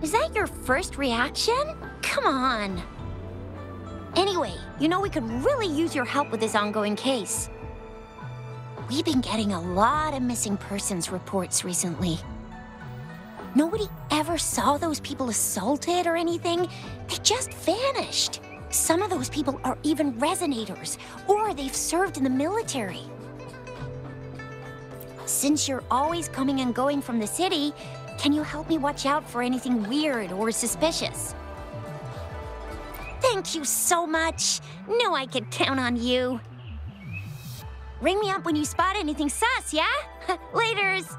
Is that your first reaction? Come on. Anyway, you know we could really use your help with this ongoing case. We've been getting a lot of missing persons reports recently. Nobody ever saw those people assaulted or anything. They just vanished. Some of those people are even resonators, or they've served in the military. Since you're always coming and going from the city, can you help me watch out for anything weird or suspicious? Thank you so much. Knew I could count on you. Ring me up when you spot anything sus, yeah? Laters.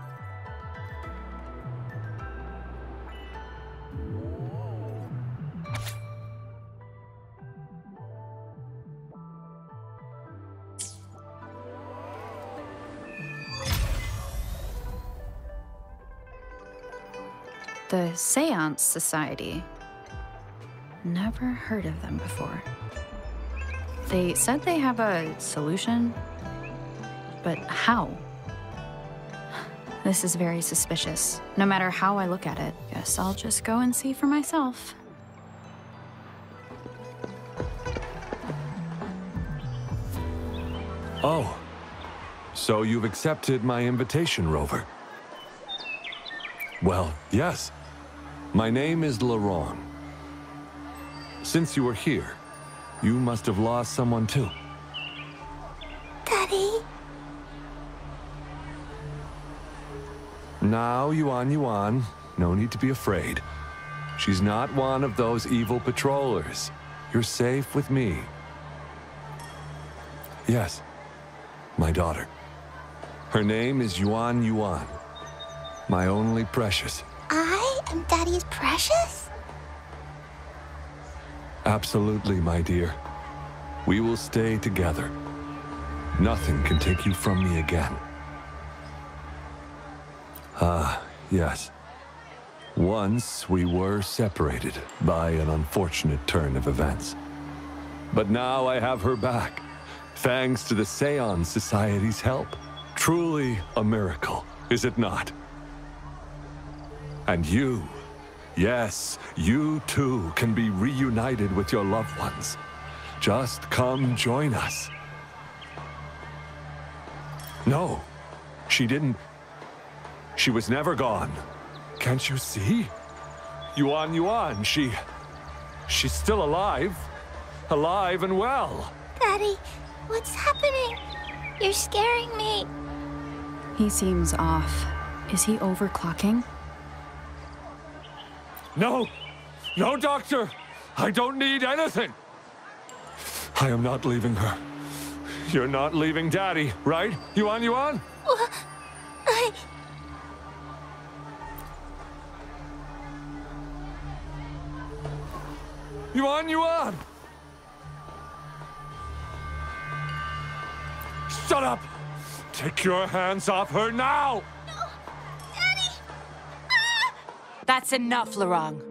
The Seance Society. Never heard of them before. They said they have a solution, but how? This is very suspicious, no matter how I look at it. Guess I'll just go and see for myself. Oh, so you've accepted my invitation, Rover? Well, yes. My name is Laurent. Since you were here, you must have lost someone too. Daddy? Now, Yuan, no need to be afraid. She's not one of those evil patrollers. You're safe with me. Yes, my daughter. Her name is Yuan, my only precious. I am Daddy's precious? Absolutely, my dear. We will stay together. Nothing can take you from me again. Ah, yes. Once we were separated by an unfortunate turn of events. But now I have her back, thanks to the Seance Society's help. Truly a miracle, is it not? And you, yes, you too can be reunited with your loved ones. Just come join us. No, she didn't. She was never gone. Can't you see? Yuan, she's still alive. Alive and well. Daddy, what's happening? You're scaring me. He seems off. Is he overclocking? No, doctor. I don't need anything. I am not leaving her. You're not leaving Daddy, right? Yuan? Well, Yuan! Shut up! Take your hands off her now! No! Daddy! Ah! That's enough, Laurent.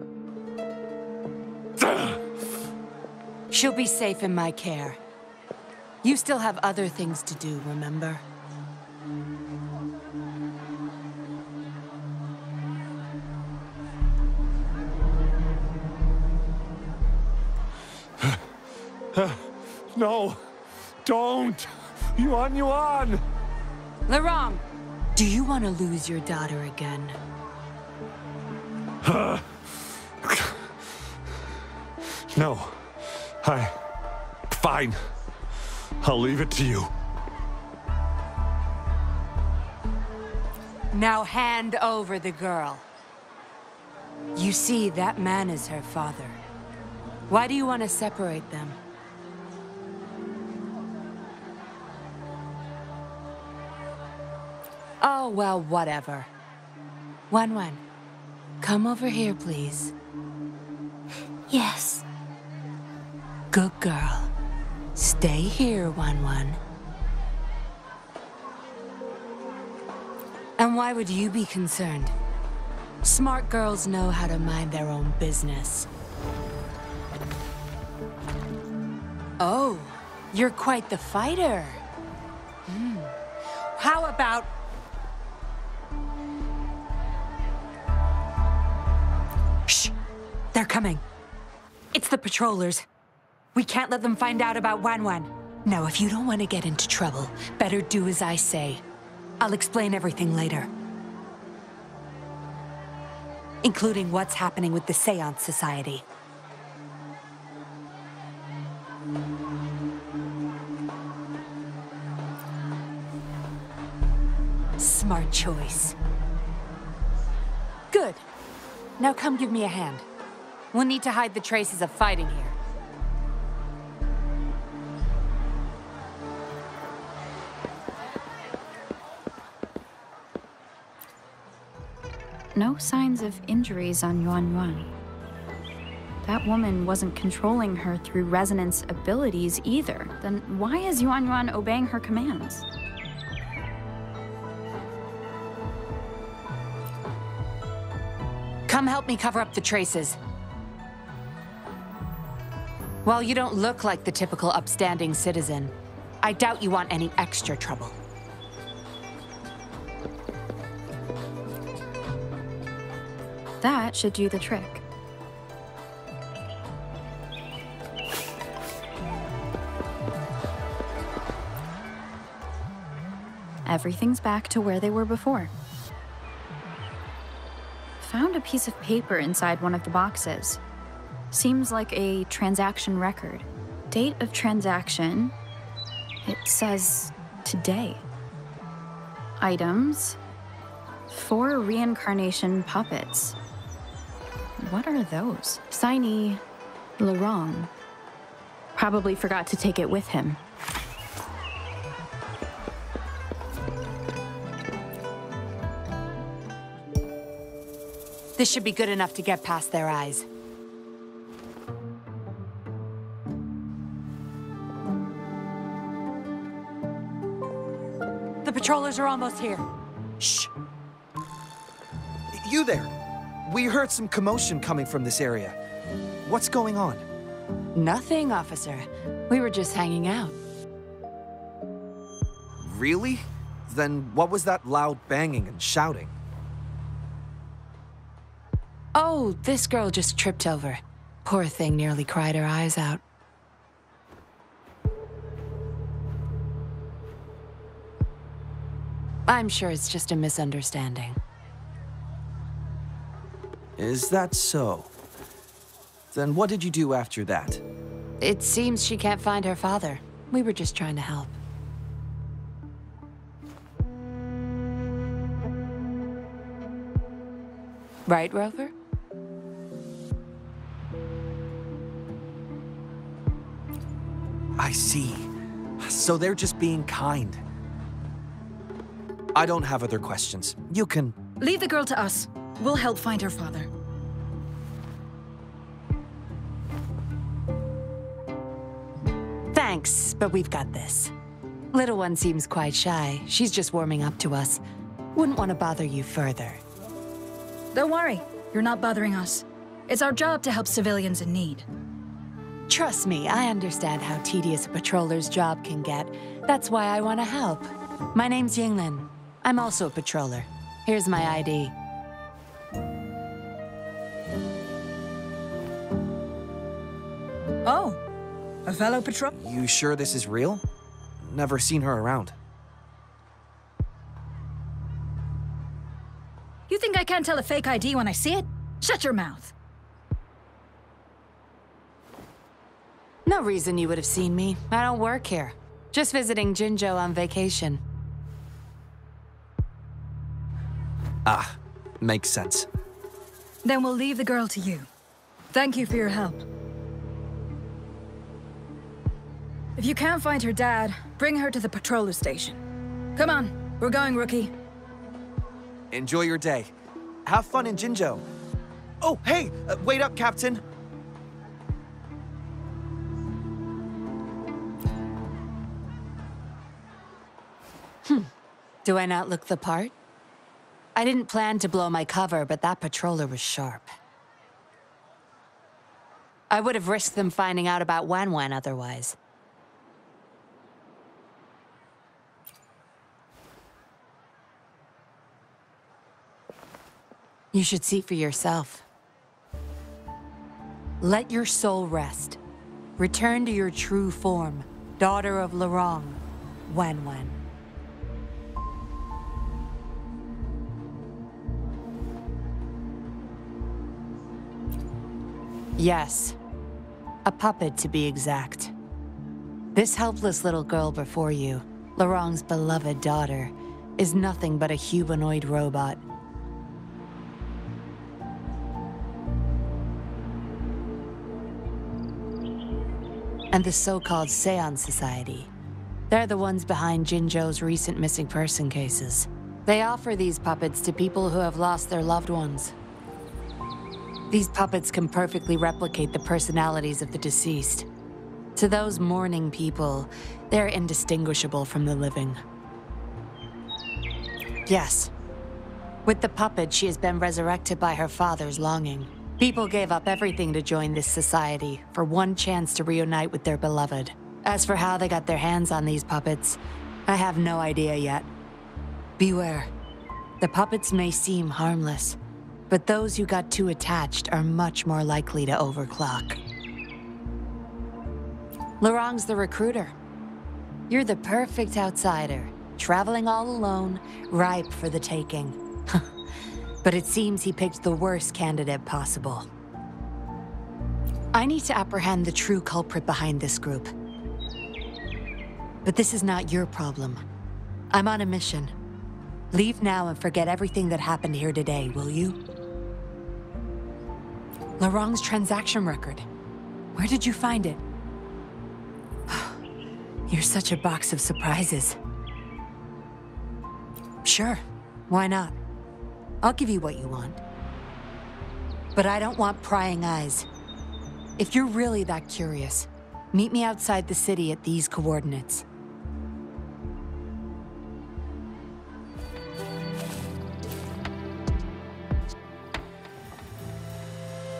She'll be safe in my care. You still have other things to do, remember? No, don't! Yuan! Laurent, do you want to lose your daughter again? No. Fine. I'll leave it to you. Now hand over the girl. You see, that man is her father. Why do you want to separate them? Oh, well, whatever. Wan, come over here, please. Yes. Good girl. Stay here, Wan. And why would you be concerned? Smart girls know how to mind their own business. Oh, you're quite the fighter. How about... Shh! They're coming. It's the patrollers. We can't let them find out about Wan Wan. Now, if you don't want to get into trouble, better do as I say. I'll explain everything later. Including what's happening with the Seance Society. Smart choice. Good. Now come give me a hand. We'll need to hide the traces of fighting here. No signs of injuries on Yuan Yuan. That woman wasn't controlling her through resonance abilities either. Then why is Yuan Yuan obeying her commands? Come help me cover up the traces. While you don't look like the typical upstanding citizen, I doubt you want any extra trouble. That should do the trick. Everything's back to where they were before. Found a piece of paper inside one of the boxes. Seems like a transaction record. Date of transaction. It says today. Items. 4 reincarnation puppets. What are those? Signee Laurent. Probably forgot to take it with him. This should be good enough to get past their eyes. The patrollers are almost here. Shh. You there. We heard some commotion coming from this area. What's going on? Nothing, officer. We were just hanging out. Really? Then what was that loud banging and shouting? Oh, this girl just tripped over. Poor thing nearly cried her eyes out. I'm sure it's just a misunderstanding. Is that so? Then what did you do after that? It seems she can't find her father. We were just trying to help. Right, Rover? I see. So they're just being kind. I don't have other questions. You can... Leave the girl to us. We'll help find her father. Thanks, but we've got this. Little one seems quite shy. She's just warming up to us. Wouldn't want to bother you further. Don't worry. You're not bothering us. It's our job to help civilians in need. Trust me, I understand how tedious a patroller's job can get. That's why I want to help. My name's Yinglin. I'm also a patroller. Here's my ID. Oh, a fellow patrol? You sure this is real? Never seen her around. You think I can't tell a fake ID when I see it? Shut your mouth. No reason you would have seen me. I don't work here. Just visiting Jinzhou on vacation. Ah, makes sense. Then we'll leave the girl to you. Thank you for your help. If you can't find her dad, bring her to the patroller station. Come on, we're going, rookie. Enjoy your day. Have fun in Jinzhou. Oh, hey! Wait up, Captain! Do I not look the part? I didn't plan to blow my cover, but that patroller was sharp. I would have risked them finding out about Wan Wan otherwise. You should see for yourself. Let your soul rest. Return to your true form, daughter of Lorong, Wen Wen. Yes, a puppet to be exact. This helpless little girl before you, Lorong's beloved daughter, is nothing but a humanoid robot. And the so-called Seance Society. They're the ones behind Jinzhou's recent missing person cases. They offer these puppets to people who have lost their loved ones. These puppets can perfectly replicate the personalities of the deceased. To those mourning people, they're indistinguishable from the living. Yes. With the puppet, she has been resurrected by her father's longing. People gave up everything to join this society for one chance to reunite with their beloved. As for how they got their hands on these puppets, I have no idea yet. Beware. The puppets may seem harmless, but those who got too attached are much more likely to overclock. Lorong's the recruiter. You're the perfect outsider, traveling all alone, ripe for the taking. But it seems he picked the worst candidate possible. I need to apprehend the true culprit behind this group. But this is not your problem. I'm on a mission. Leave now and forget everything that happened here today, will you? Lorong's transaction record. Where did you find it? You're such a box of surprises. Sure, why not? I'll give you what you want. But I don't want prying eyes. If you're really that curious, meet me outside the city at these coordinates.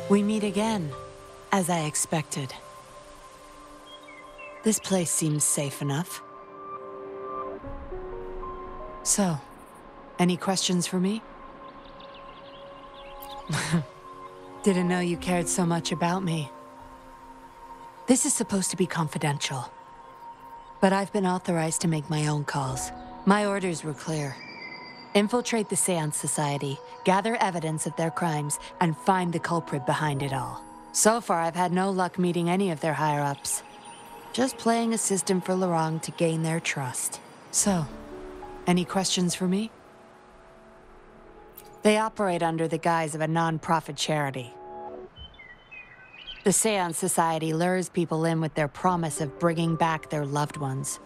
We meet again, as I expected. This place seems safe enough. So, any questions for me? Didn't know you cared so much about me. This is supposed to be confidential, but I've been authorized to make my own calls. My orders were clear. Infiltrate the Seance Society, gather evidence of their crimes, and find the culprit behind it all. So far, I've had no luck meeting any of their higher-ups. Just playing a system for Lorong to gain their trust. So, any questions for me? They operate under the guise of a non-profit charity. The Seance Society lures people in with their promise of bringing back their loved ones.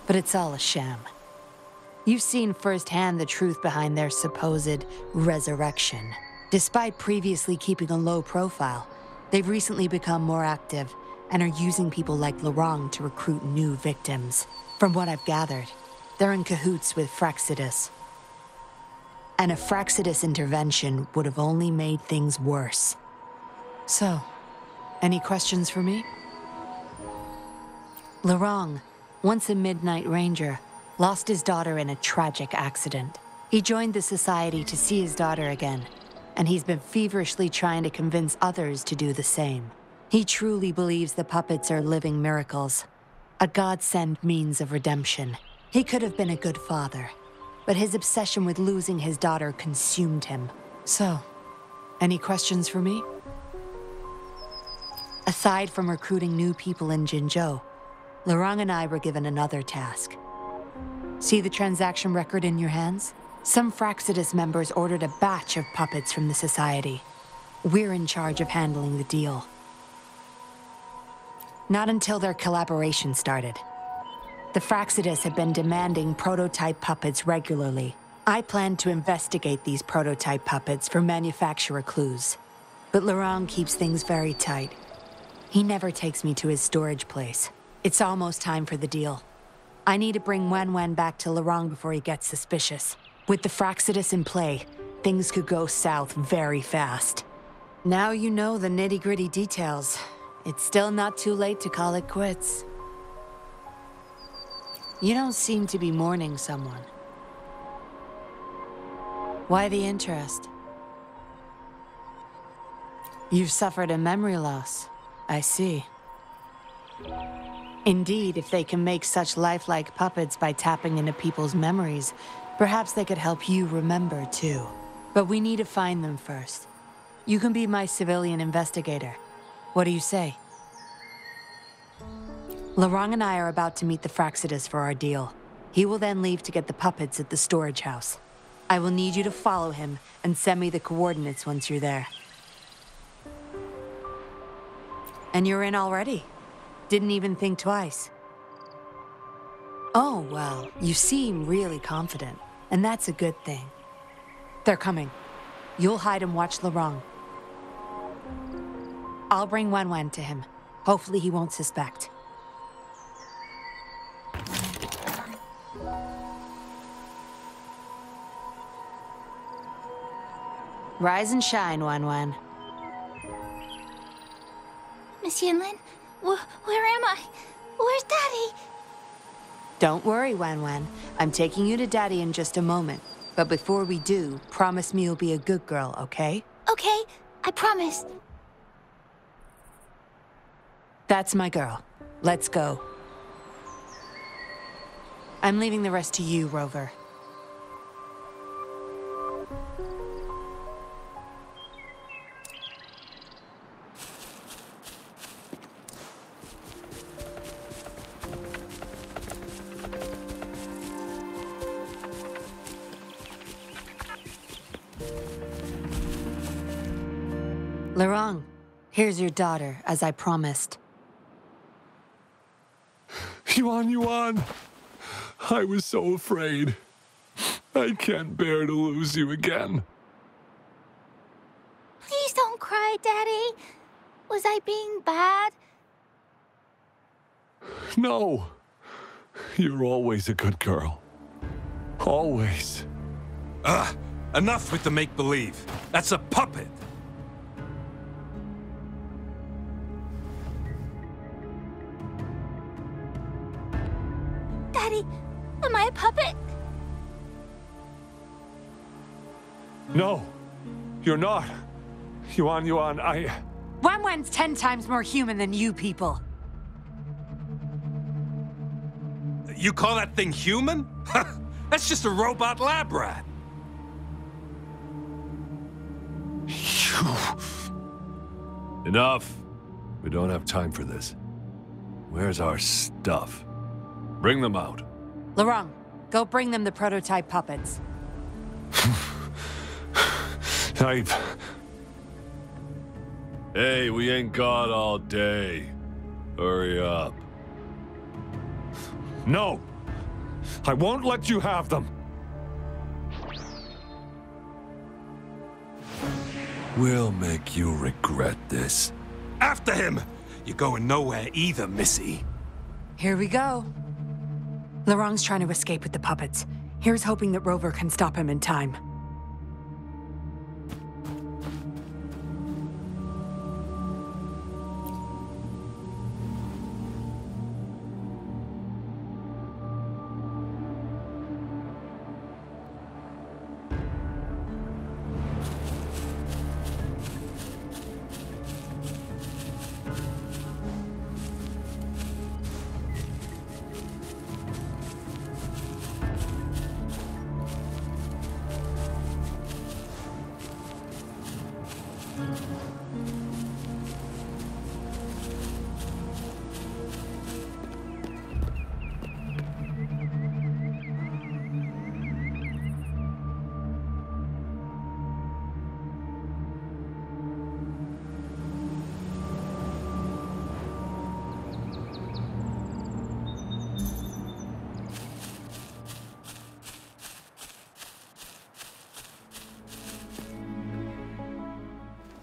But it's all a sham. You've seen firsthand the truth behind their supposed resurrection. Despite previously keeping a low profile, they've recently become more active and are using people like Lorong to recruit new victims. From what I've gathered, they're in cahoots with Fraxidus. And a Fraxidus intervention would have only made things worse. So, any questions for me? Lorong, once a Midnight Ranger, lost his daughter in a tragic accident. He joined the society to see his daughter again, and he's been feverishly trying to convince others to do the same. He truly believes the puppets are living miracles, a God-sent means of redemption. He could have been a good father, but his obsession with losing his daughter consumed him. So, any questions for me? Aside from recruiting new people in Jinzhou, Lorong and I were given another task. See the transaction record in your hands? Some Fraxidus members ordered a batch of puppets from the society. We're in charge of handling the deal. Not until their collaboration started. The Fraxidus have been demanding prototype puppets regularly. I plan to investigate these prototype puppets for manufacturer clues. But Lorong keeps things very tight. He never takes me to his storage place. It's almost time for the deal. I need to bring Wen Wen back to Lorong before he gets suspicious. With the Fraxidus in play, things could go south very fast. Now you know the nitty-gritty details. It's still not too late to call it quits. You don't seem to be mourning someone. Why the interest? You've suffered a memory loss. I see. Indeed, if they can make such lifelike puppets by tapping into people's memories, perhaps they could help you remember too. But we need to find them first. You can be my civilian investigator. What do you say? Laurent and I are about to meet the Fraxidus for our deal. He will then leave to get the puppets at the storage house. I will need you to follow him and send me the coordinates once you're there. And you're in already? Didn't even think twice. Oh, well, you seem really confident, and that's a good thing. They're coming. You'll hide and watch Laurent. I'll bring Wen to him. Hopefully he won't suspect. Rise and shine, Wen. Miss Yinlin, where am I? Where's Daddy? Don't worry, Wen. I'm taking you to Daddy in just a moment. But before we do, promise me you'll be a good girl, okay? Okay, I promise. That's my girl. Let's go. I'm leaving the rest to you, Rover. Laurent, here's your daughter, as I promised. Yuan! I was so afraid. I can't bear to lose you again. Please don't cry, Daddy. Was I being bad? No. You're always a good girl. Always. Enough with the make-believe. That's a puppet. Daddy, am I a puppet? No, you're not. Yuan, Wen's 10 times more human than you people. You call that thing human? That's just a robot lab rat. Enough. We don't have time for this. Where's our stuff? Bring them out. Laurent, go bring them the prototype puppets. Hey, we ain't got all day. Hurry up. No! I won't let you have them! We'll make you regret this. After him! You're going nowhere either, Missy. Here we go. Laurent's trying to escape with the puppets. Here's hoping that Rover can stop him in time.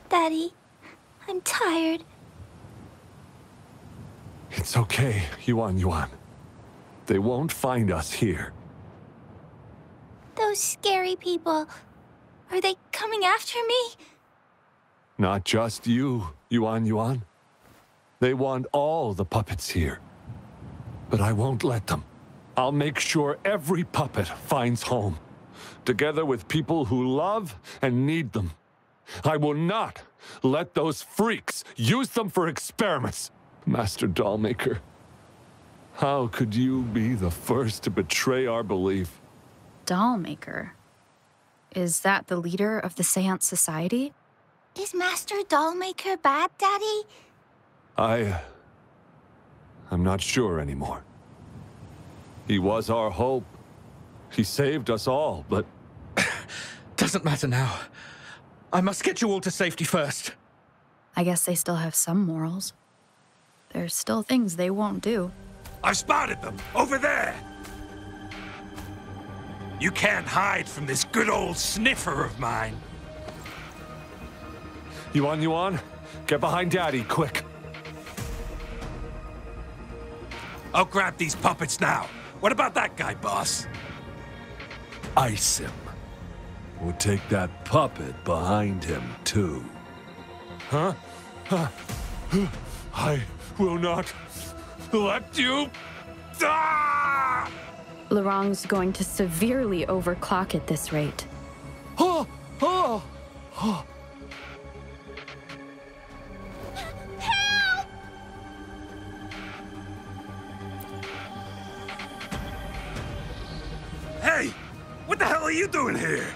Daddy, I'm tired. It's okay, Yuan. They won't find us here. Those scary people, are they coming after me? Not just you, Yuan. They want all the puppets here. But I won't let them. I'll make sure every puppet finds home, together with people who love and need them. I will not let those freaks use them for experiments. Master Dollmaker, how could you be the first to betray our belief? Dollmaker? Is that the leader of the Seance Society? Is Master Dollmaker bad, Daddy? I'm not sure anymore. He was our hope. He saved us all, but... Doesn't matter now. I must get you all to safety first. I guess they still have some morals. There's still things they won't do. I've spotted them, over there! You can't hide from this good old sniffer of mine. Yuan, get behind Daddy, quick. I'll grab these puppets now. What about that guy, boss? Ice him. We'll take that puppet behind him, too. Huh? I will not let you... Ah! Laurent's going to severely overclock at this rate. Oh! Oh! Oh! Hey! What the hell are you doing here?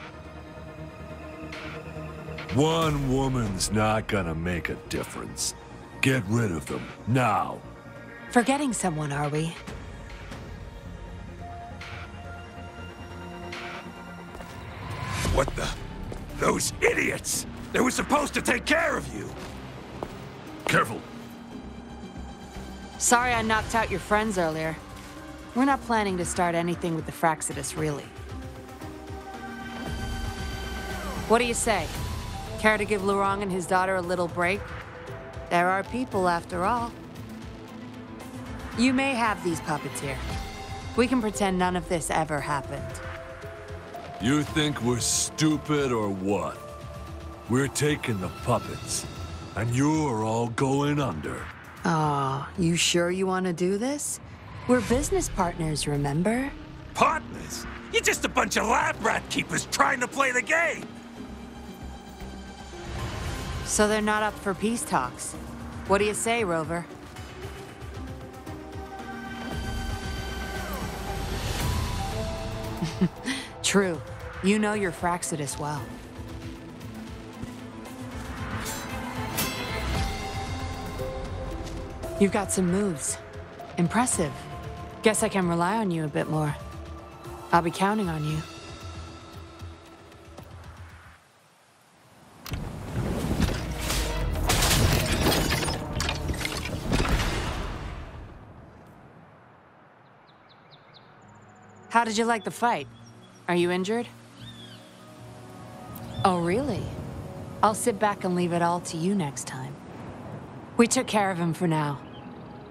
One woman's not gonna make a difference. Get rid of them, now. Forgetting someone, are we? What the? Those idiots! They were supposed to take care of you! Careful. Sorry I knocked out your friends earlier. We're not planning to start anything with the Fraxidus, really. What do you say? Care to give Laurent and his daughter a little break? There are people, after all. You may have these puppets here. We can pretend none of this ever happened. You think we're stupid or what? We're taking the puppets, and you're all going under. Aw, you sure you want to do this? We're business partners, remember? Partners? You're just a bunch of lab rat keepers trying to play the game! So they're not up for peace talks. What do you say, Rover? True. You know your Fraxidus well. You've got some moves. Impressive. Guess I can rely on you a bit more. I'll be counting on you. How did you like the fight? Are you injured? Oh, really? I'll sit back and leave it all to you next time. We took care of him for now,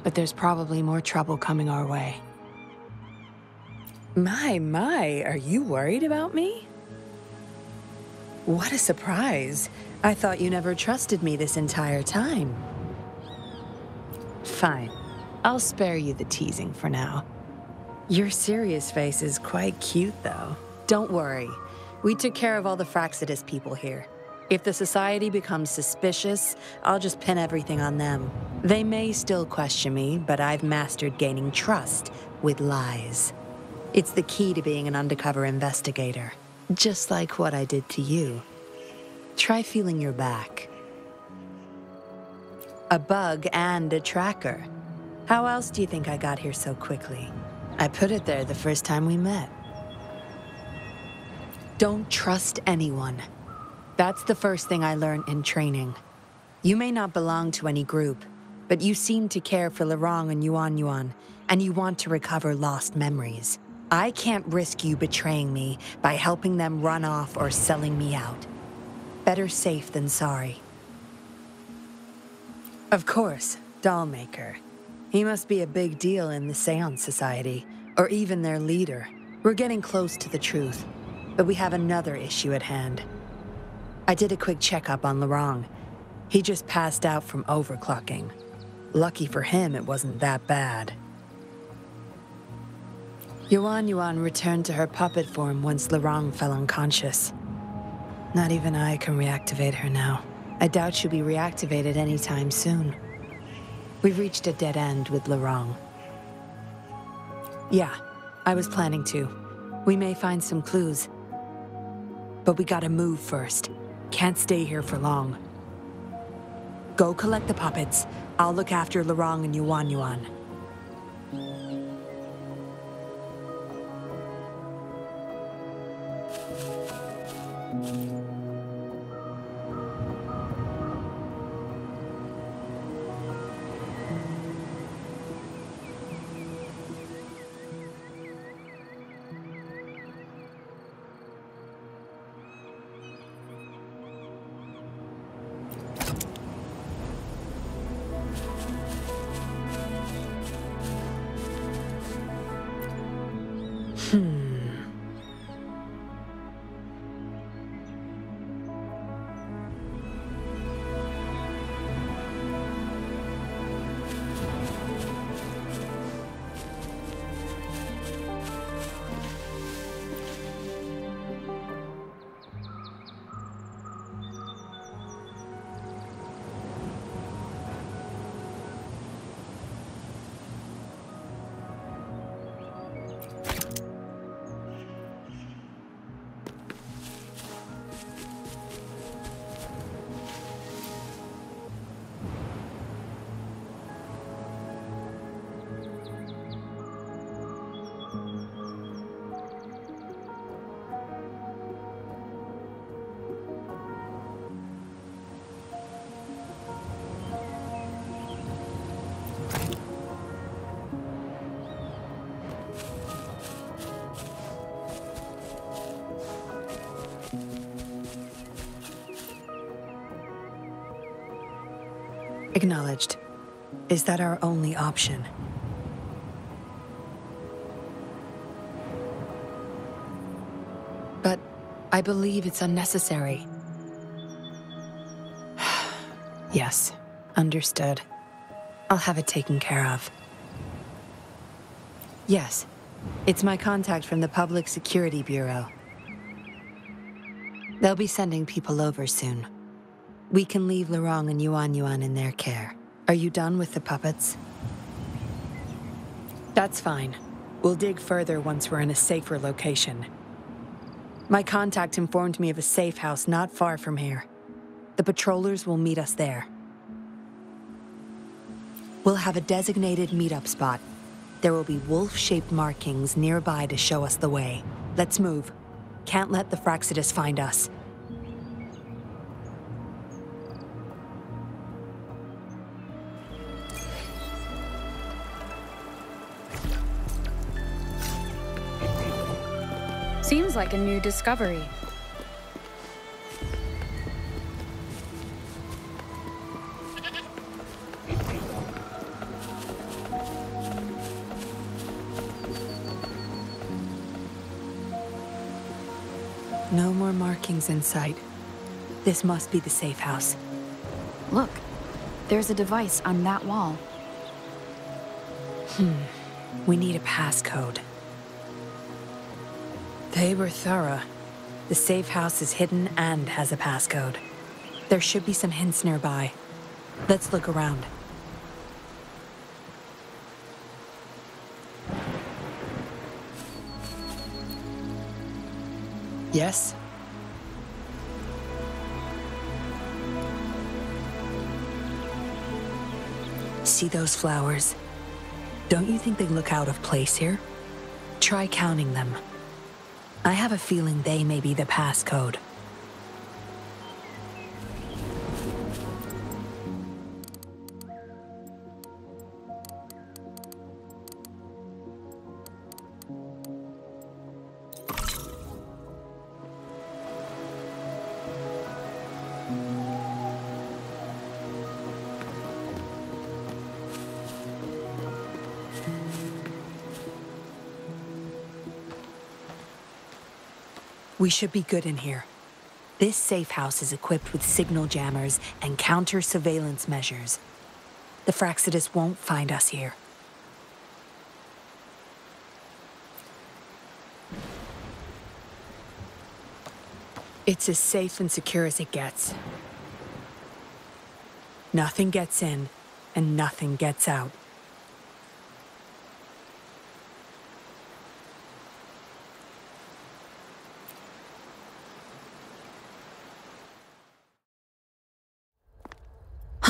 but there's probably more trouble coming our way. My, are you worried about me? What a surprise. I thought you never trusted me this entire time. Fine. I'll spare you the teasing for now. Your serious face is quite cute, though. Don't worry. We took care of all the Fraxidus people here. If the Society becomes suspicious, I'll just pin everything on them. They may still question me, but I've mastered gaining trust with lies. It's the key to being an undercover investigator. Just like what I did to you. Try feeling your back. A bug and a tracker. How else do you think I got here so quickly? I put it there the first time we met. Don't trust anyone. That's the first thing I learned in training. You may not belong to any group, but you seem to care for Laurent and Yuan, and you want to recover lost memories. I can't risk you betraying me by helping them run off or selling me out. Better safe than sorry. Of course, Dollmaker. He must be a big deal in the Seance Society, or even their leader. We're getting close to the truth, but we have another issue at hand. I did a quick checkup on Laurent. He just passed out from overclocking. Lucky for him, it wasn't that bad. Yuan returned to her puppet form once Laurent fell unconscious. Not even I can reactivate her now. I doubt she'll be reactivated anytime soon. We've reached a dead end with Lorong. Yeah, I was planning to. We may find some clues. But we gotta move first. Can't stay here for long. Go collect the puppets. I'll look after Lorong and Yuan Yuan. Acknowledged. Is that our only option? But I believe it's unnecessary. Yes, understood. I'll have it taken care of. Yes, it's my contact from the Public Security Bureau. They'll be sending people over soon. We can leave Lorong and Yuan Yuan in their care. Are you done with the puppets? That's fine. We'll dig further once we're in a safer location. My contact informed me of a safe house not far from here. The patrollers will meet us there. We'll have a designated meetup spot. There will be wolf-shaped markings nearby to show us the way. Let's move. Can't let the Fraxidus find us. Seems like a new discovery. No more markings in sight. This must be the safe house. Look, there's a device on that wall. We need a passcode. They were thorough. The safe house is hidden and has a passcode. There should be some hints nearby. Let's look around. Yes? See those flowers? Don't you think they look out of place here? Try counting them. I have a feeling they may be the passcode. We should be good in here. This safe house is equipped with signal jammers and counter-surveillance measures. The Fraxidus won't find us here. It's as safe and secure as it gets. Nothing gets in, and nothing gets out.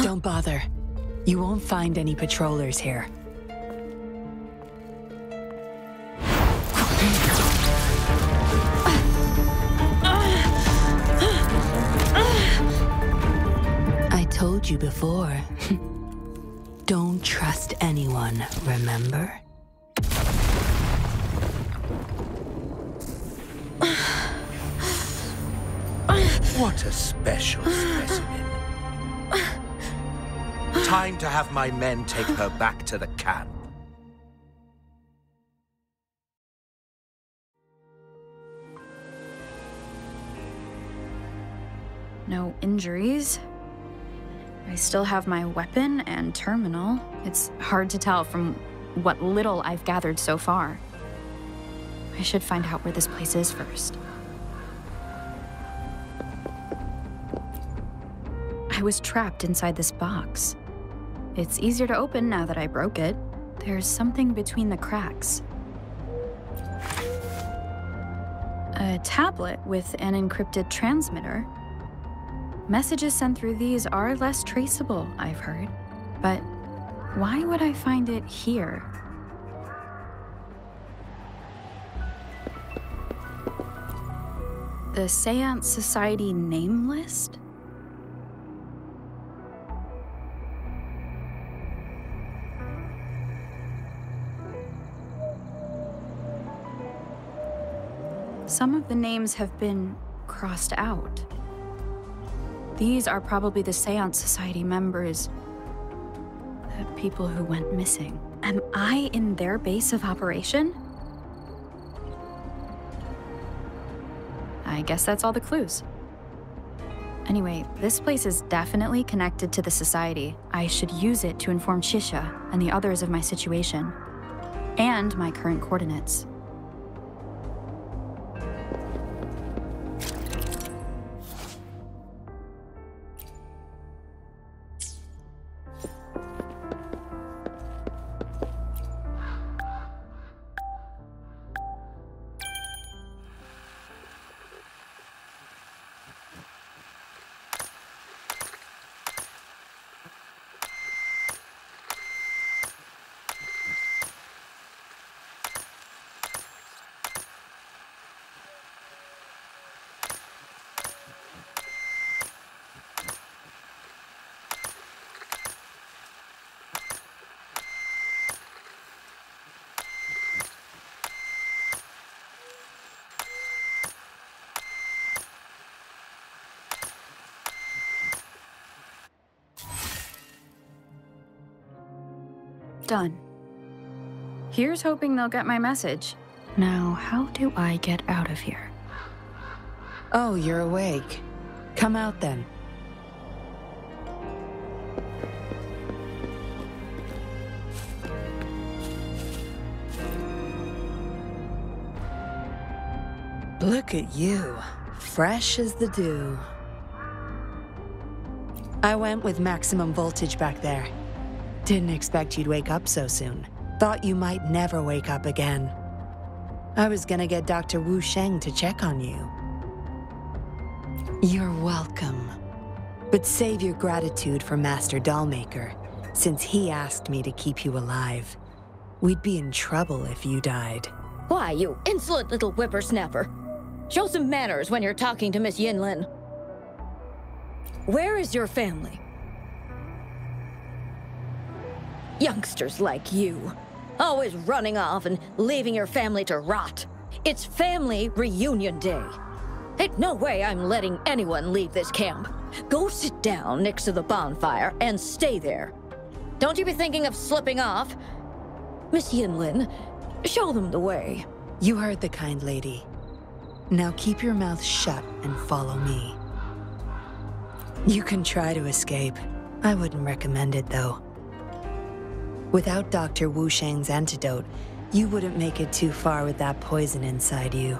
Don't bother. You won't find any patrollers here. I told you before. Don't trust anyone, remember? What a special specimen. Time to have my men take her back to the camp. No injuries. I still have my weapon and terminal. It's hard to tell from what little I've gathered so far. I should find out where this place is first. I was trapped inside this box. It's easier to open now that I broke it. There's something between the cracks. A tablet with an encrypted transmitter. Messages sent through these are less traceable, I've heard. But why would I find it here? The Seance Society name list? Some of the names have been crossed out. These are probably the Seance Society members. The people who went missing. Am I in their base of operation? I guess that's all the clues. Anyway, this place is definitely connected to the Society. I should use it to inform Shisha and the others of my situation. And my current coordinates. Done. Here's hoping they'll get my message. Now, how do I get out of here? Oh, you're awake. Come out then. Look at you, fresh as the dew. I went with maximum voltage back there. Didn't expect you'd wake up so soon. Thought you might never wake up again. I was gonna get Dr. Wu Sheng to check on you. You're welcome. But save your gratitude for Master Dollmaker, since he asked me to keep you alive. We'd be in trouble if you died. Why, you insolent little whippersnapper. Show some manners when you're talking to Miss Yinlin. Where is your family? Youngsters like you, always running off and leaving your family to rot. It's family reunion day. Ain't no way I'm letting anyone leave this camp. Go sit down next to the bonfire and stay there. Don't you be thinking of slipping off. Miss Yinlin, show them the way. You heard the kind lady. Now keep your mouth shut and follow me. You can try to escape. I wouldn't recommend it, though. Without Dr. Wu Sheng's antidote, you wouldn't make it too far with that poison inside you.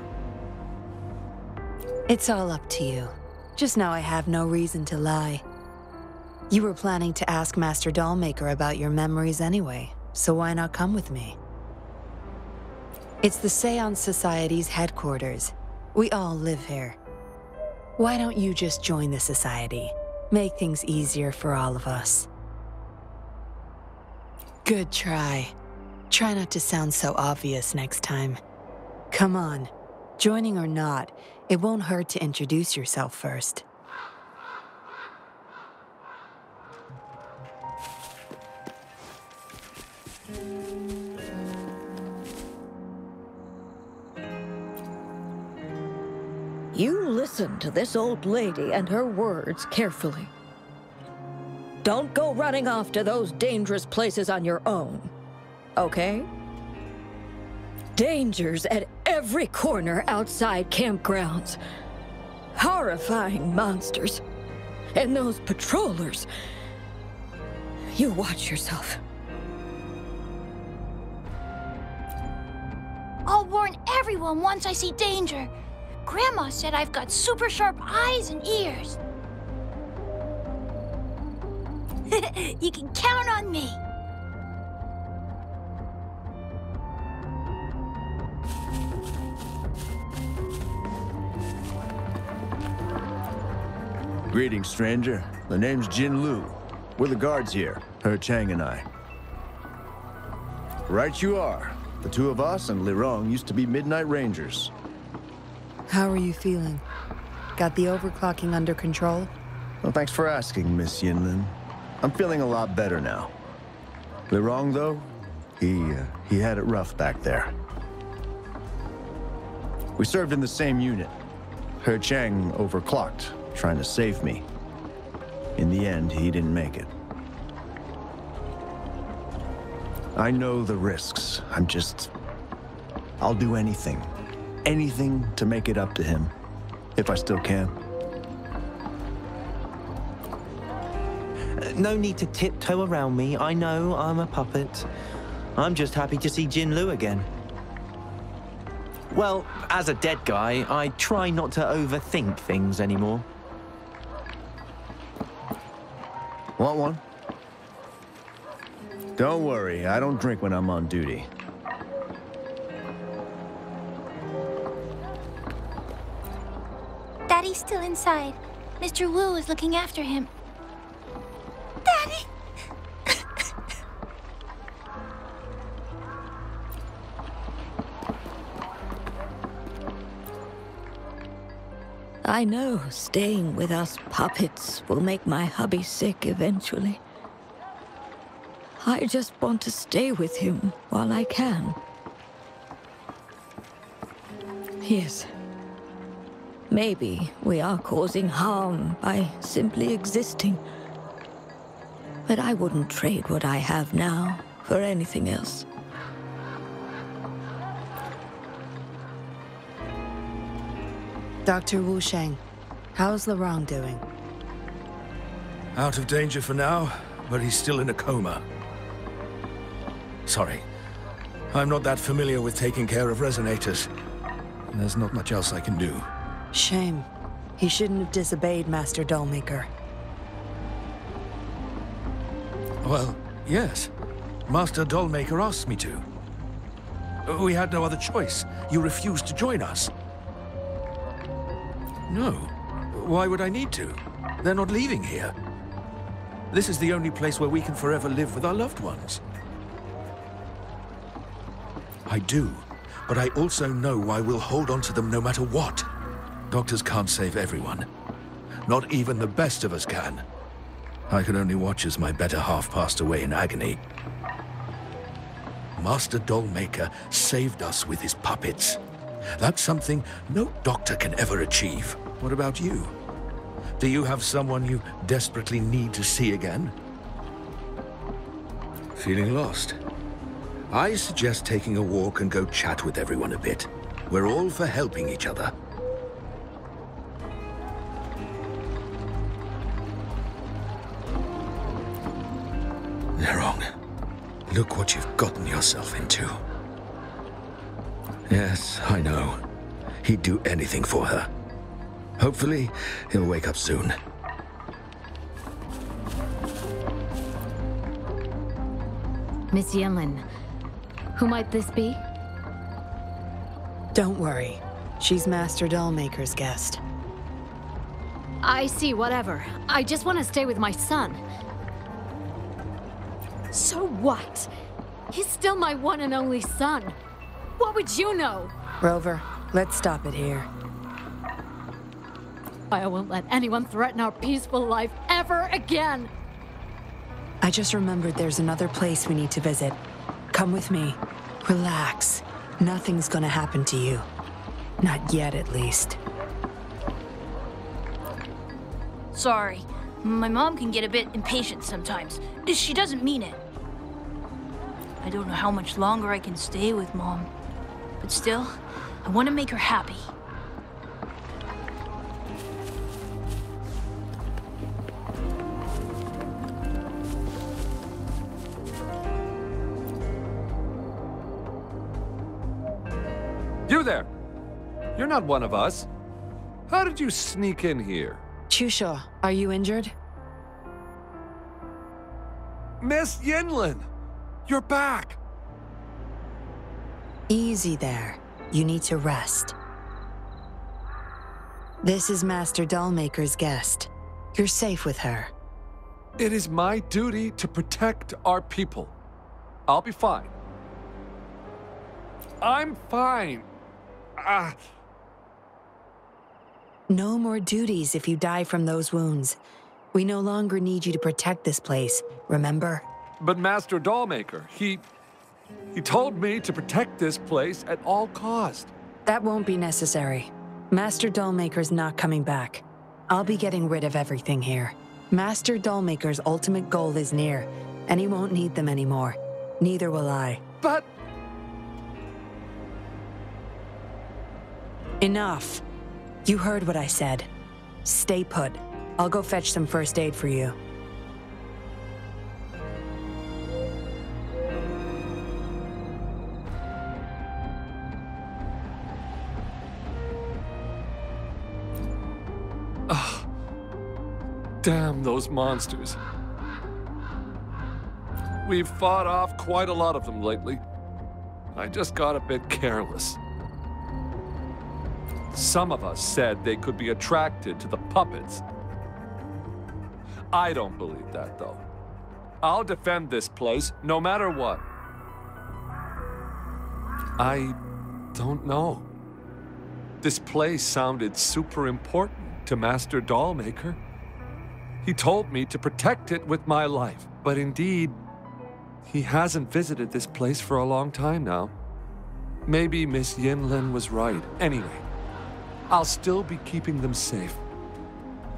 It's all up to you. Just know I have no reason to lie. You were planning to ask Master Dollmaker about your memories anyway, so why not come with me? It's the Seance Society's headquarters. We all live here. Why don't you just join the Society? Make things easier for all of us. Good try. Try not to sound so obvious next time. Come on. Joining or not, it won't hurt to introduce yourself first. You listen to this old lady and her words carefully. Don't go running off to those dangerous places on your own, okay? Dangers at every corner outside campgrounds. Horrifying monsters. And those patrollers. You watch yourself. I'll warn everyone once I see danger. Grandma said I've got super sharp eyes and ears. You can count on me. Greetings, stranger. The name's Jin Lu. We're the guards here, He Chang and I. Right you are. The two of us and Lirong used to be Midnight Rangers. How are you feeling? Got the overclocking under control? Well, thanks for asking, Miss Yinlin. I'm feeling a lot better now. Lirong, though, he had it rough back there. We served in the same unit. He Chang overclocked, trying to save me. In the end, he didn't make it. I know the risks. I'll do anything. Anything to make it up to him, if I still can. No need to tiptoe around me. I know I'm a puppet. I'm just happy to see Jin Lu again. Well, as a dead guy, I try not to overthink things anymore. Want one? Don't worry, I don't drink when I'm on duty. Daddy's still inside. Mr. Wu is looking after him. Daddy! I know staying with us puppets will make my hubby sick eventually. I just want to stay with him while I can. Yes. Maybe we are causing harm by simply existing. But I wouldn't trade what I have now for anything else. Dr. Wu Sheng, how's Lirong doing? Out of danger for now, but he's still in a coma. Sorry. I'm not that familiar with taking care of resonators. There's not much else I can do. Shame. He shouldn't have disobeyed Master Dollmaker. Well, yes. Master Dollmaker asked me to. We had no other choice. You refused to join us. No. Why would I need to? They're not leaving here. This is the only place where we can forever live with our loved ones. I do, but I also know I will hold on to them no matter what. Doctors can't save everyone. Not even the best of us can. I could only watch as my better half passed away in agony. Master Dollmaker saved us with his puppets. That's something no doctor can ever achieve. What about you? Do you have someone you desperately need to see again? Feeling lost? I suggest taking a walk and go chat with everyone a bit. We're all for helping each other. Lirong, look what you've gotten yourself into. Yes, I know. He'd do anything for her. Hopefully, he'll wake up soon. Miss Yenlin, who might this be? Don't worry. She's Master Dollmaker's guest. I see, whatever. I just want to stay with my son. So what? He's still my one and only son. What would you know? Rover, let's stop it here. I won't let anyone threaten our peaceful life ever again. I just remembered there's another place we need to visit. Come with me. Relax. Nothing's gonna happen to you. Not yet, at least. Sorry. My mom can get a bit impatient sometimes. She doesn't mean it. I don't know how much longer I can stay with Mom. But still, I want to make her happy. You there! You're not one of us. How did you sneak in here? Chusha, are you injured? Miss Yinlin! You're back! Easy there. You need to rest. This is Master Dollmaker's guest. You're safe with her. It is my duty to protect our people. I'll be fine. I'm fine. No more duties if you die from those wounds. We no longer need you to protect this place, remember? But Master Dollmaker, he told me to protect this place at all cost. That won't be necessary. Master Dollmaker's not coming back. I'll be getting rid of everything here. Master Dollmaker's ultimate goal is near, and he won't need them anymore. Neither will I. But... Enough. You heard what I said. Stay put. I'll go fetch some first aid for you. Damn those monsters. We've fought off quite a lot of them lately. I just got a bit careless. Some of us said they could be attracted to the puppets. I don't believe that, though. I'll defend this place, no matter what. I don't know. This place sounded super important to Master Dollmaker. He told me to protect it with my life, but indeed, he hasn't visited this place for a long time now. Maybe Miss Yinlin was right. Anyway, I'll still be keeping them safe.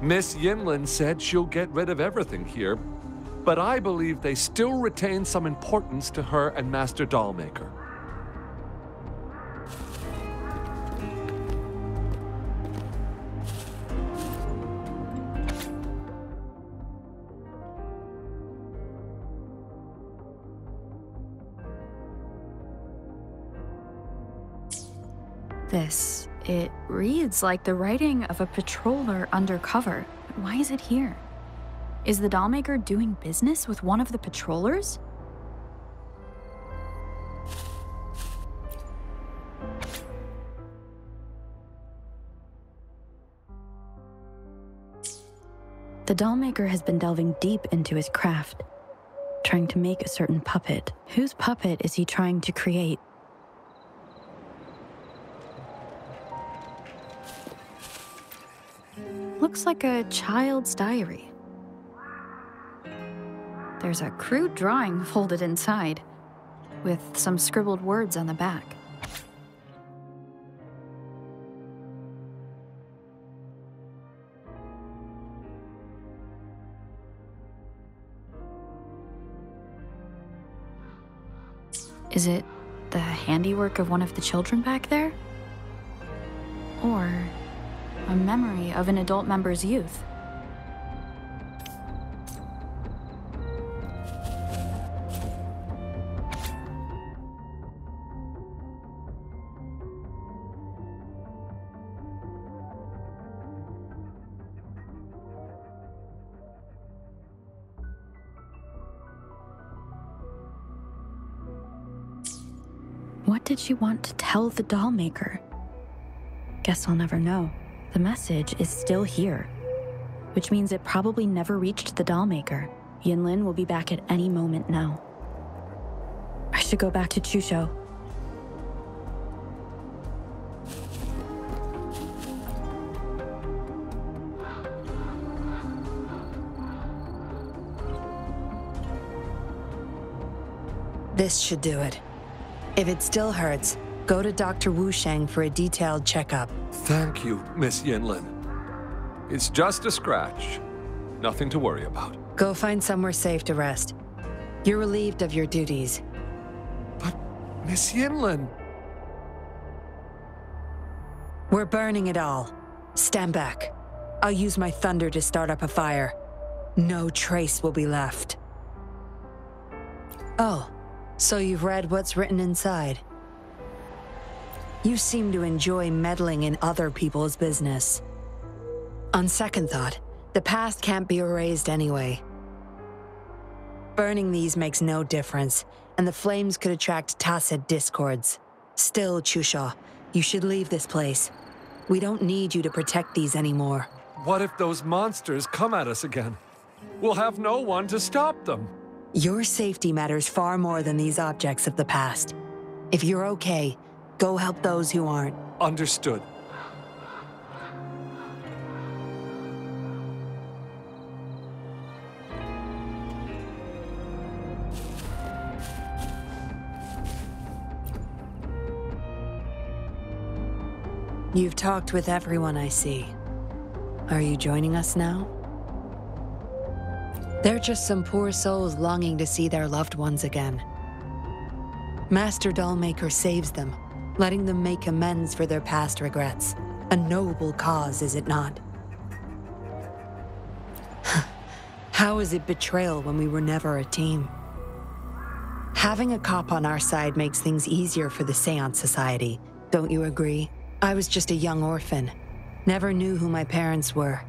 Miss Yinlin said she'll get rid of everything here, but I believe they still retain some importance to her and Master Dollmaker. It reads like the writing of a patroller undercover. But why is it here? Is the Dollmaker doing business with one of the patrollers? The Dollmaker has been delving deep into his craft, trying to make a certain puppet. Whose puppet is he trying to create? Looks like a child's diary. There's a crude drawing folded inside, with some scribbled words on the back. Is it the handiwork of one of the children back there? Or a memory of an adult member's youth? What did she want to tell the doll maker? Guess I'll never know. The message is still here, which means it probably never reached the doll maker. Yinlin will be back at any moment now. I should go back to Chusho. This should do it. If it still hurts, go to Dr. Wu Sheng for a detailed checkup. Thank you, Miss Yinlin. It's just a scratch. Nothing to worry about. Go find somewhere safe to rest. You're relieved of your duties. But, Miss Yinlin... We're burning it all. Stand back. I'll use my thunder to start up a fire. No trace will be left. Oh, so you've read what's written inside. You seem to enjoy meddling in other people's business. On second thought, the past can't be erased anyway. Burning these makes no difference, and the flames could attract tacit discords. Still, Chusha, you should leave this place. We don't need you to protect these anymore. What if those monsters come at us again? We'll have no one to stop them. Your safety matters far more than these objects of the past. If you're okay, go help those who aren't. Understood. You've talked with everyone I see. Are you joining us now? They're just some poor souls longing to see their loved ones again. Master Dollmaker saves them, letting them make amends for their past regrets. A noble cause, is it not? How is it betrayal when we were never a team? Having a cop on our side makes things easier for the Seance Society, don't you agree? I was just a young orphan, never knew who my parents were.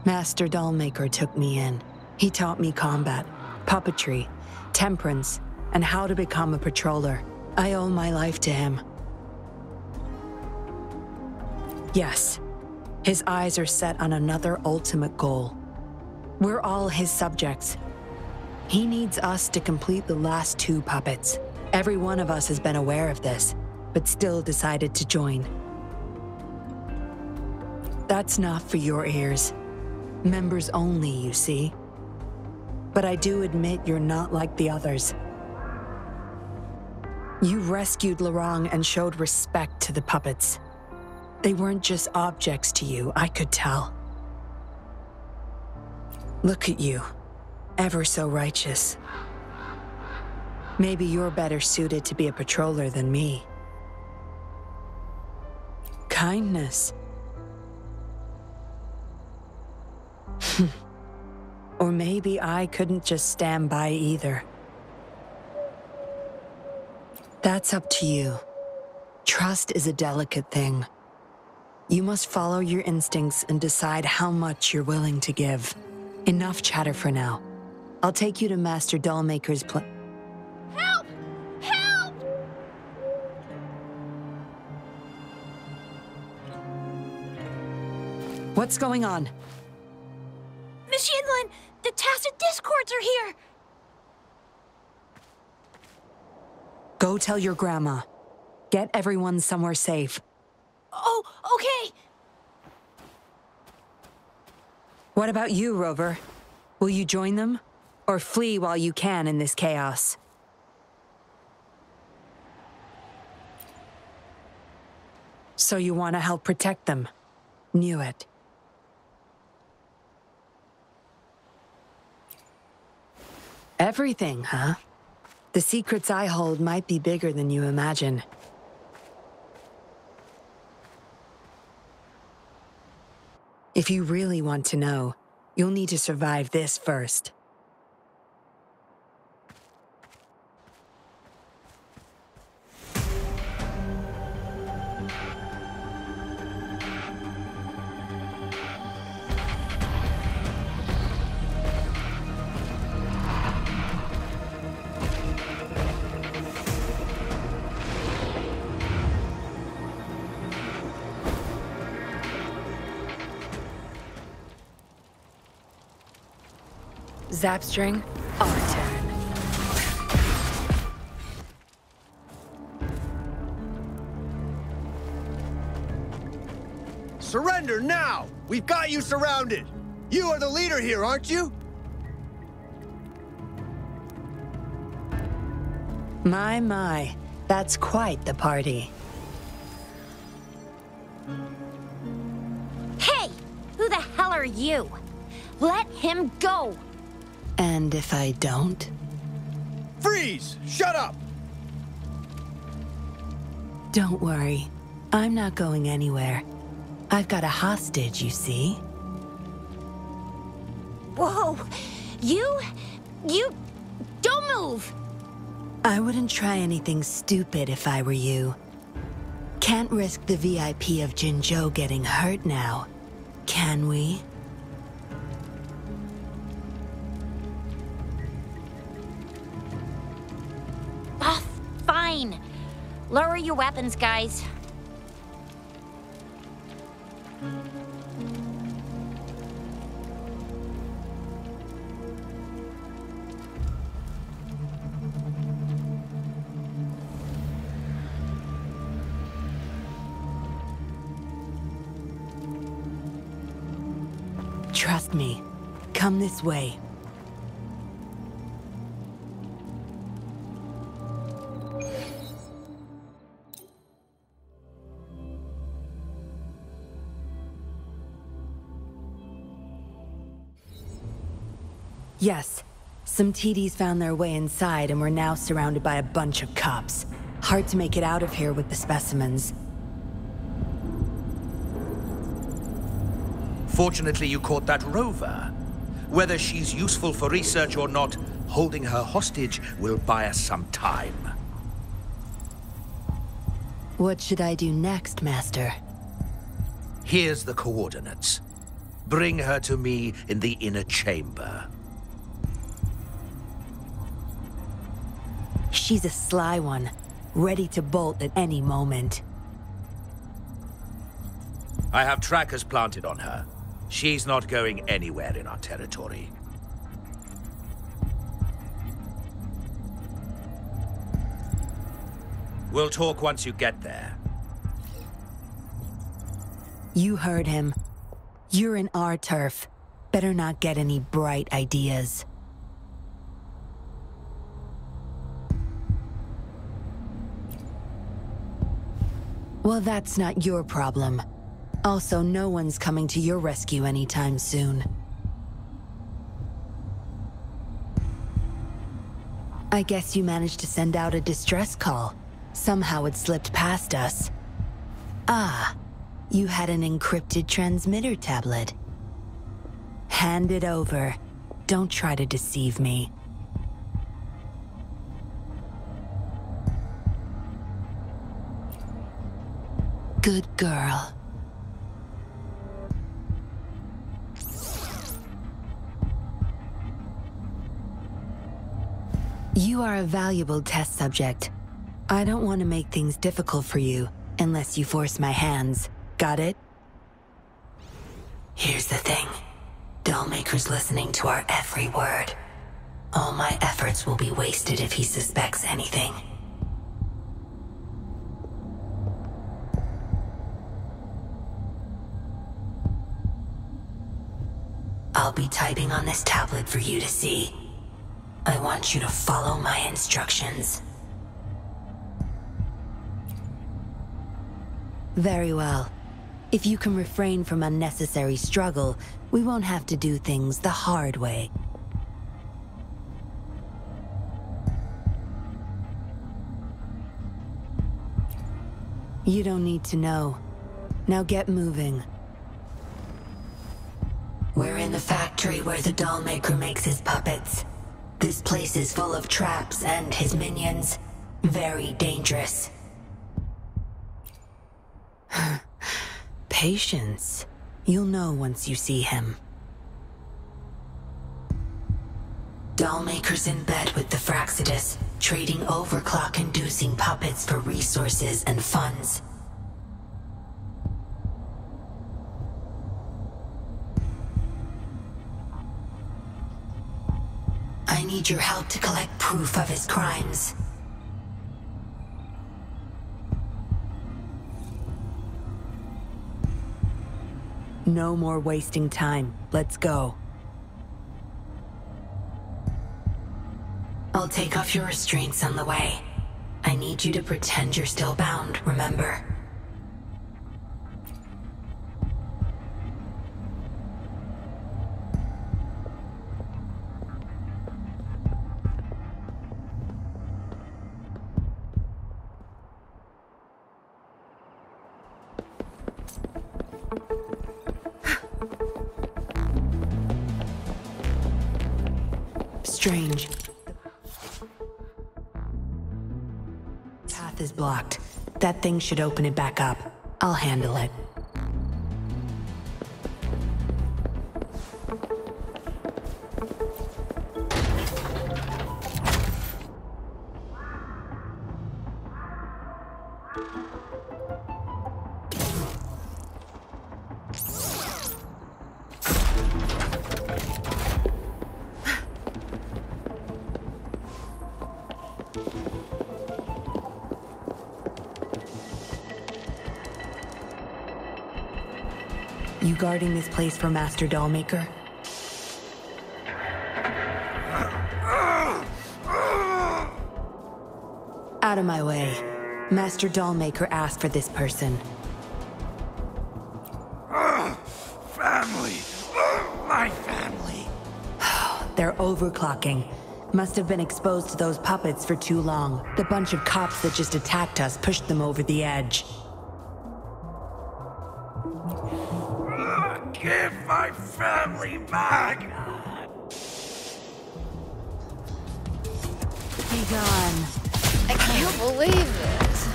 Master Dollmaker took me in. He taught me combat, puppetry, temperance, and how to become a patroller. I owe my life to him. Yes, his eyes are set on another ultimate goal. We're all his subjects. He needs us to complete the last 2 puppets. Every one of us has been aware of this, but still decided to join. That's not for your ears. Members only, you see. But I do admit you're not like the others. You rescued Larong and showed respect to the puppets. They weren't just objects to you, I could tell. Look at you, ever so righteous. Maybe you're better suited to be a patroller than me. Kindness. Or maybe I couldn't just stand by either. That's up to you. Trust is a delicate thing. You must follow your instincts and decide how much you're willing to give. Enough chatter for now. I'll take you to Master Dollmaker's Help! Help! What's going on? Miss Yinlin, the tacit discords are here! Go tell your grandma. Get everyone somewhere safe. Oh, okay! What about you, Rover? Will you join them? Or flee while you can in this chaos? So you want to help protect them? Knew it. Everything, huh? The secrets I hold might be bigger than you imagine. If you really want to know, you'll need to survive this first. Zapstring, our turn. Surrender now! We've got you surrounded! You are the leader here, aren't you? My. That's quite the party. Hey! Who the hell are you? Let him go! And if I don't? Freeze! Shut up! Don't worry. I'm not going anywhere. I've got a hostage, you see? Whoa! You don't move! I wouldn't try anything stupid if I were you. Can't risk the VIP of Jinzhou getting hurt now, can we? Ah, fine. Lower your weapons, guys. Trust me. Come this way. Yes. Some TDs found their way inside and we're now surrounded by a bunch of cops. Hard to make it out of here with the specimens. Fortunately, you caught that rover. Whether she's useful for research or not, holding her hostage will buy us some time. What should I do next, Master? Here's the coordinates. Bring her to me in the inner chamber. She's a sly one, ready to bolt at any moment. I have trackers planted on her. She's not going anywhere in our territory. We'll talk once you get there. You heard him. You're in our turf. Better not get any bright ideas. Well, that's not your problem. Also, no one's coming to your rescue anytime soon. I guess you managed to send out a distress call. Somehow it slipped past us. Ah, you had an encrypted transmitter tablet. Hand it over. Don't try to deceive me. Good girl. You are a valuable test subject. I don't want to make things difficult for you, unless you force my hands. Got it? Here's the thing. Dollmaker's listening to our every word. All my efforts will be wasted if he suspects anything. I'll be typing on this tablet for you to see. I want you to follow my instructions. Very well. If you can refrain from unnecessary struggle, we won't have to do things the hard way. You don't need to know. Now get moving. We're in the factory where the Dollmaker makes his puppets. This place is full of traps and his minions. Very dangerous. Patience. You'll know once you see him. Dollmaker's in bed with the Fraxidus, trading overclock-inducing puppets for resources and funds. need your help to collect proof of his crimes. No more wasting time. Let's go. I'll take off your restraints on the way. I need you to pretend you're still bound, remember? Strange. Path is blocked. That thing should open it back up. I'll handle it. You guarding this place for Master Dollmaker? Out of my way. Master Dollmaker asked for this person. Family! My family! They're overclocking. Must have been exposed to those puppets for too long. The bunch of cops that just attacked us pushed them over the edge. Give my family back! Be gone. I can't believe it.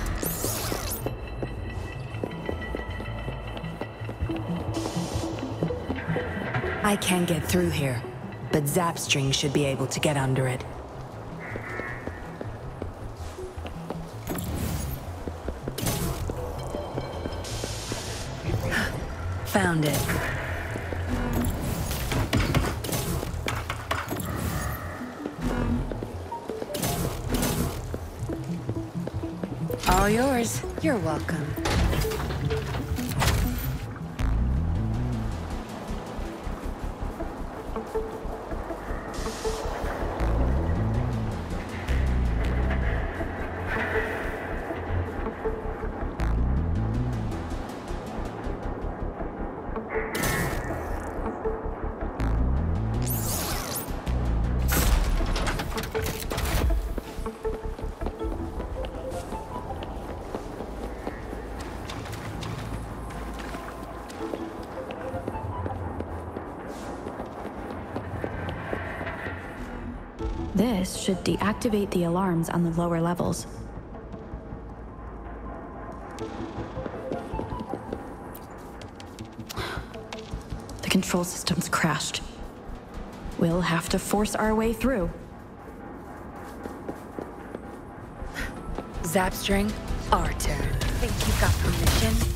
I can't get through here, but Zapstring should be able to get under it. Found it. All yours. You're welcome. This should deactivate the alarms on the lower levels. The control system's crashed. We'll have to force our way through. Zapstring, our turn. Think you got permission?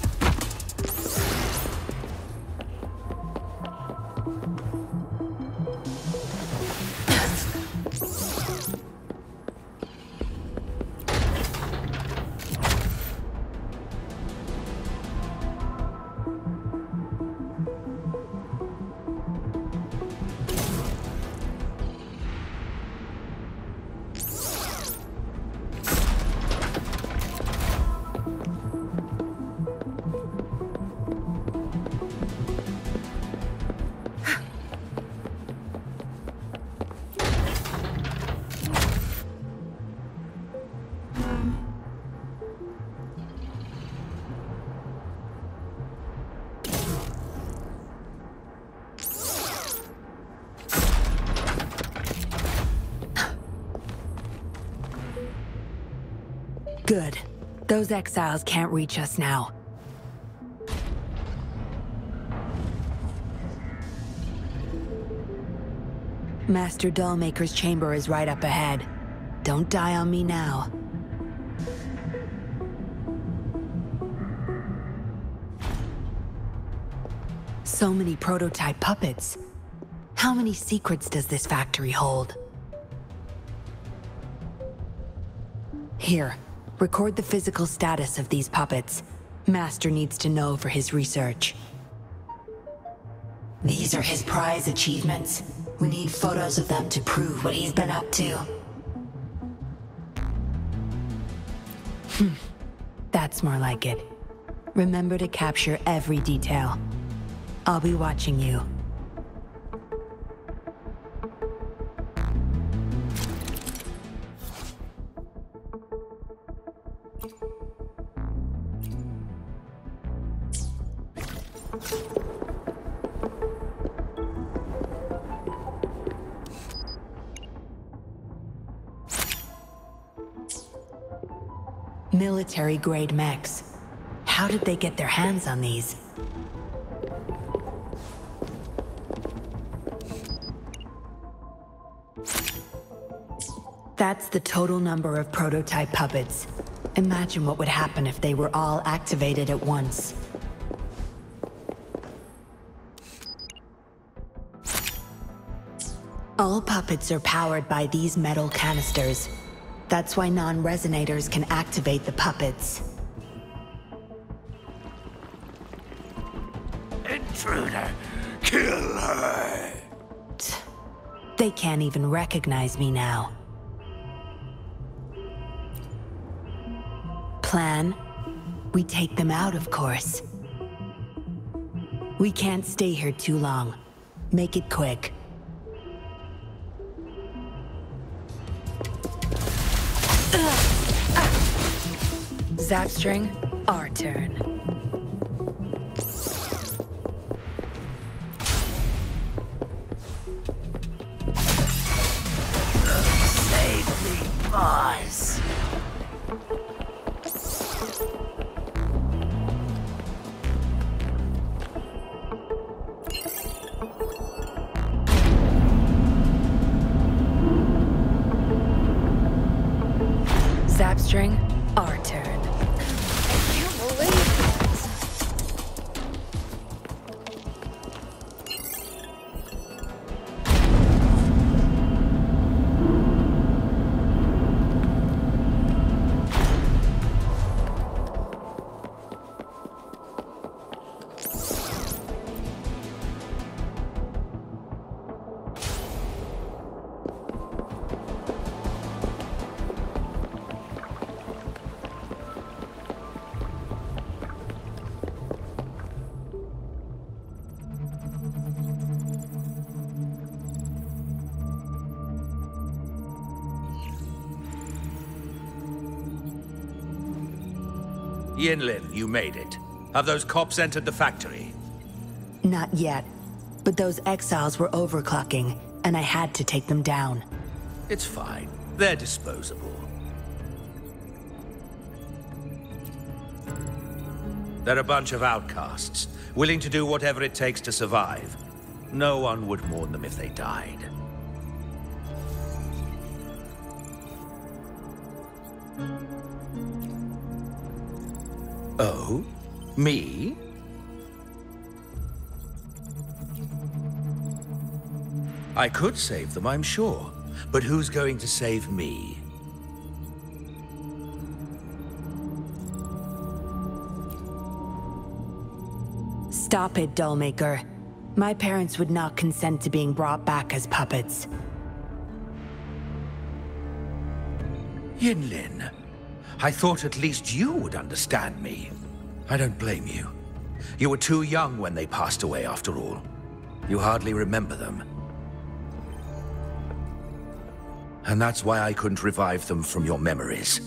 Good. Those exiles can't reach us now. Master Dollmaker's chamber is right up ahead. Don't die on me now. So many prototype puppets. How many secrets does this factory hold? Here, record the physical status of these puppets. Master needs to know for his research. These are his prize achievements. We need photos of them to prove what he's been up to. That's more like it. Remember to capture every detail. I'll be watching you. Military-grade mechs. How did they get their hands on these? That's the total number of prototype puppets. Imagine what would happen if they were all activated at once. All puppets are powered by these metal canisters. That's why non-resonators can activate the puppets. Intruder! Kill her! They can't even recognize me now. Plan? We take them out, of course. We can't stay here too long. Make it quick. Zapstring, our turn. Save me, boss. Zapstring, our turn. Yinlin, you made it. Have those cops entered the factory? Not yet, but those exiles were overclocking, and I had to take them down. It's fine. They're disposable. They're a bunch of outcasts, willing to do whatever it takes to survive. No one would mourn them if they died. Oh? Me? I could save them, I'm sure. But who's going to save me? Stop it, Dollmaker. My parents would not consent to being brought back as puppets. Yinlin, I thought at least you would understand me. I don't blame you. You were too young when they passed away, after all. You hardly remember them. And that's why I couldn't revive them from your memories.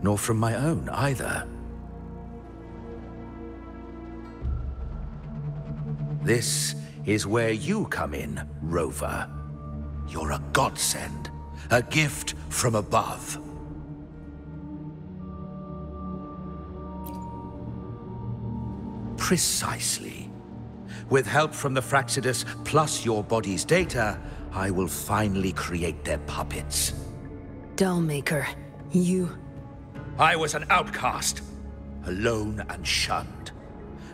Nor from my own, either. This is where you come in, Rover. You're a godsend. A gift from above. Precisely. With help from the Fraxidus plus your body's data, I will finally create their puppets. Dollmaker, you... I was an outcast, alone and shunned,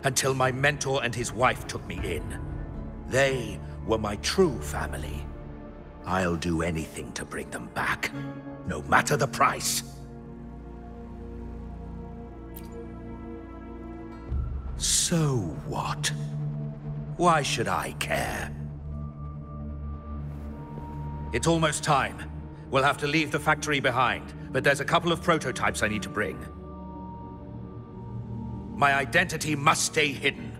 until my mentor and his wife took me in. They were my true family. I'll do anything to bring them back, no matter the price. So what? Why should I care? It's almost time. We'll have to leave the factory behind, but there's a couple of prototypes I need to bring. My identity must stay hidden.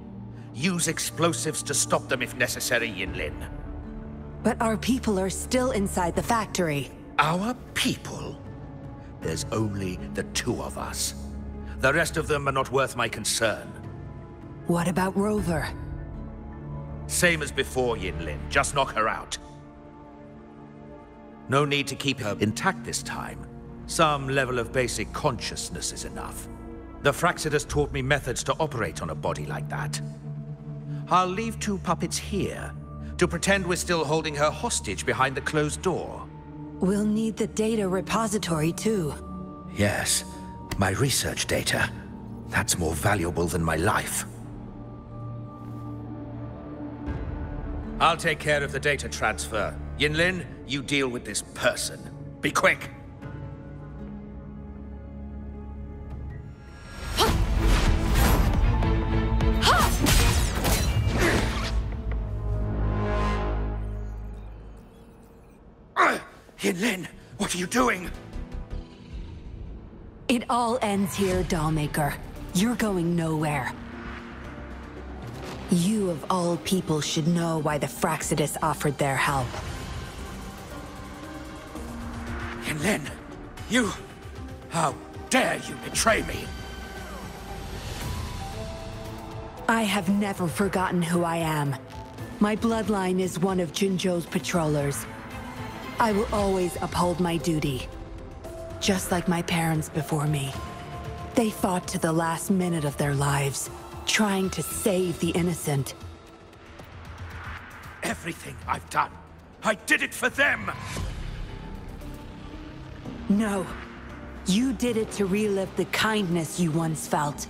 Use explosives to stop them if necessary, Yinlin. But our people are still inside the factory. Our people? There's only the two of us. The rest of them are not worth my concern. What about Rover? Same as before, Yinlin. Just knock her out. No need to keep her intact this time. Some level of basic consciousness is enough. The Fraxidus taught me methods to operate on a body like that. I'll leave two puppets here to pretend we're still holding her hostage behind the closed door. We'll need the data repository too. Yes, my research data. That's more valuable than my life. I'll take care of the data transfer. Yinlin, you deal with this person. Be quick! Yinlin, what are you doing? It all ends here, Dollmaker. You're going nowhere. You of all people should know why the Fraxidus offered their help. Yinlin, you... How dare you betray me? I have never forgotten who I am. My bloodline is one of Jinzhou's patrollers. I will always uphold my duty. Just like my parents before me. They fought to the last minute of their lives, trying to save the innocent. Everything I've done, I did it for them! No. You did it to relive the kindness you once felt.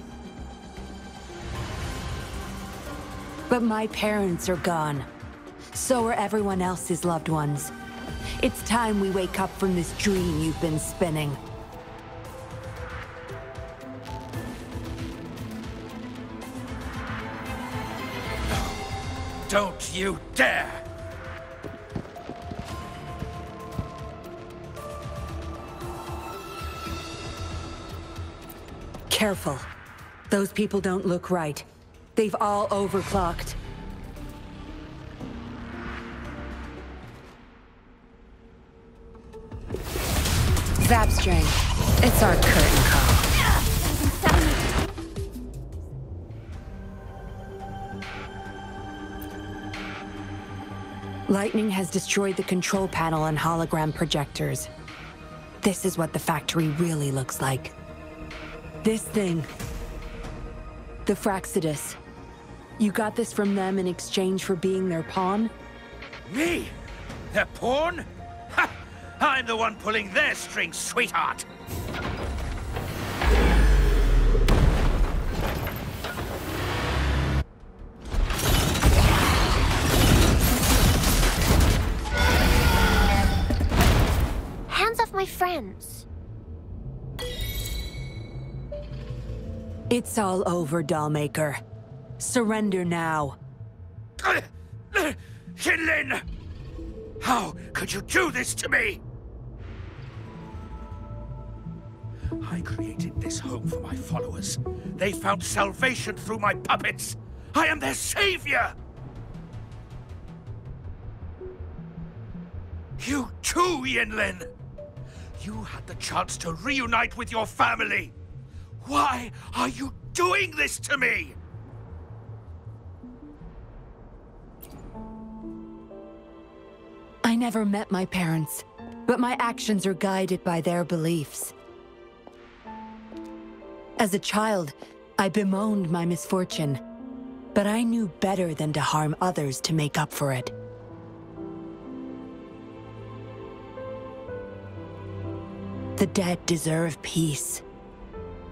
But my parents are gone. So are everyone else's loved ones. It's time we wake up from this dream you've been spinning. Don't you dare! Careful. Those people don't look right. They've all overclocked. Zapstring. It's our curtain call. Lightning has destroyed the control panel and hologram projectors. This is what the factory really looks like. This thing. The Fraxidus. You got this from them in exchange for being their pawn? Me? Their pawn? Ha! I'm the one pulling their strings, sweetheart! Hands off my friends. It's all over, Dollmaker. Surrender now. Yinlin! How could you do this to me? I created this home for my followers. They found salvation through my puppets. I am their savior! You too, Yinlin! You had the chance to reunite with your family. Why are you doing this to me? I never met my parents, but my actions are guided by their beliefs. As a child, I bemoaned my misfortune, but I knew better than to harm others to make up for it. The dead deserve peace.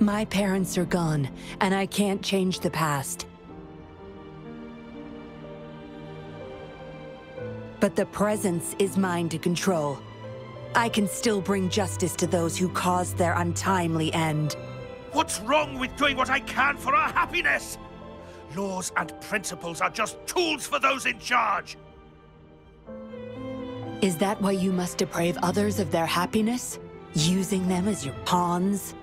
My parents are gone, and I can't change the past. But the presence is mine to control. I can still bring justice to those who caused their untimely end. What's wrong with doing what I can for our happiness? Laws and principles are just tools for those in charge! Is that why you must deprave others of their happiness? Using them as your pawns?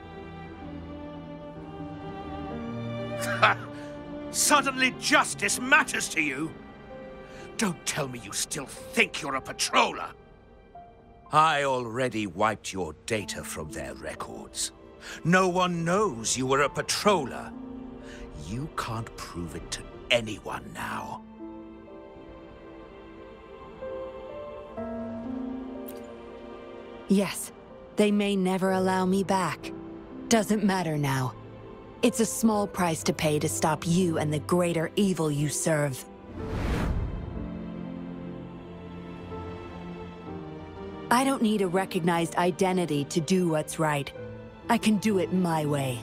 Suddenly justice matters to you? Don't tell me you still think you're a patroller! I already wiped your data from their records. No one knows you were a patroller. You can't prove it to anyone now. Yes, they may never allow me back. Doesn't matter now. It's a small price to pay to stop you and the greater evil you serve. I don't need a recognized identity to do what's right. I can do it my way.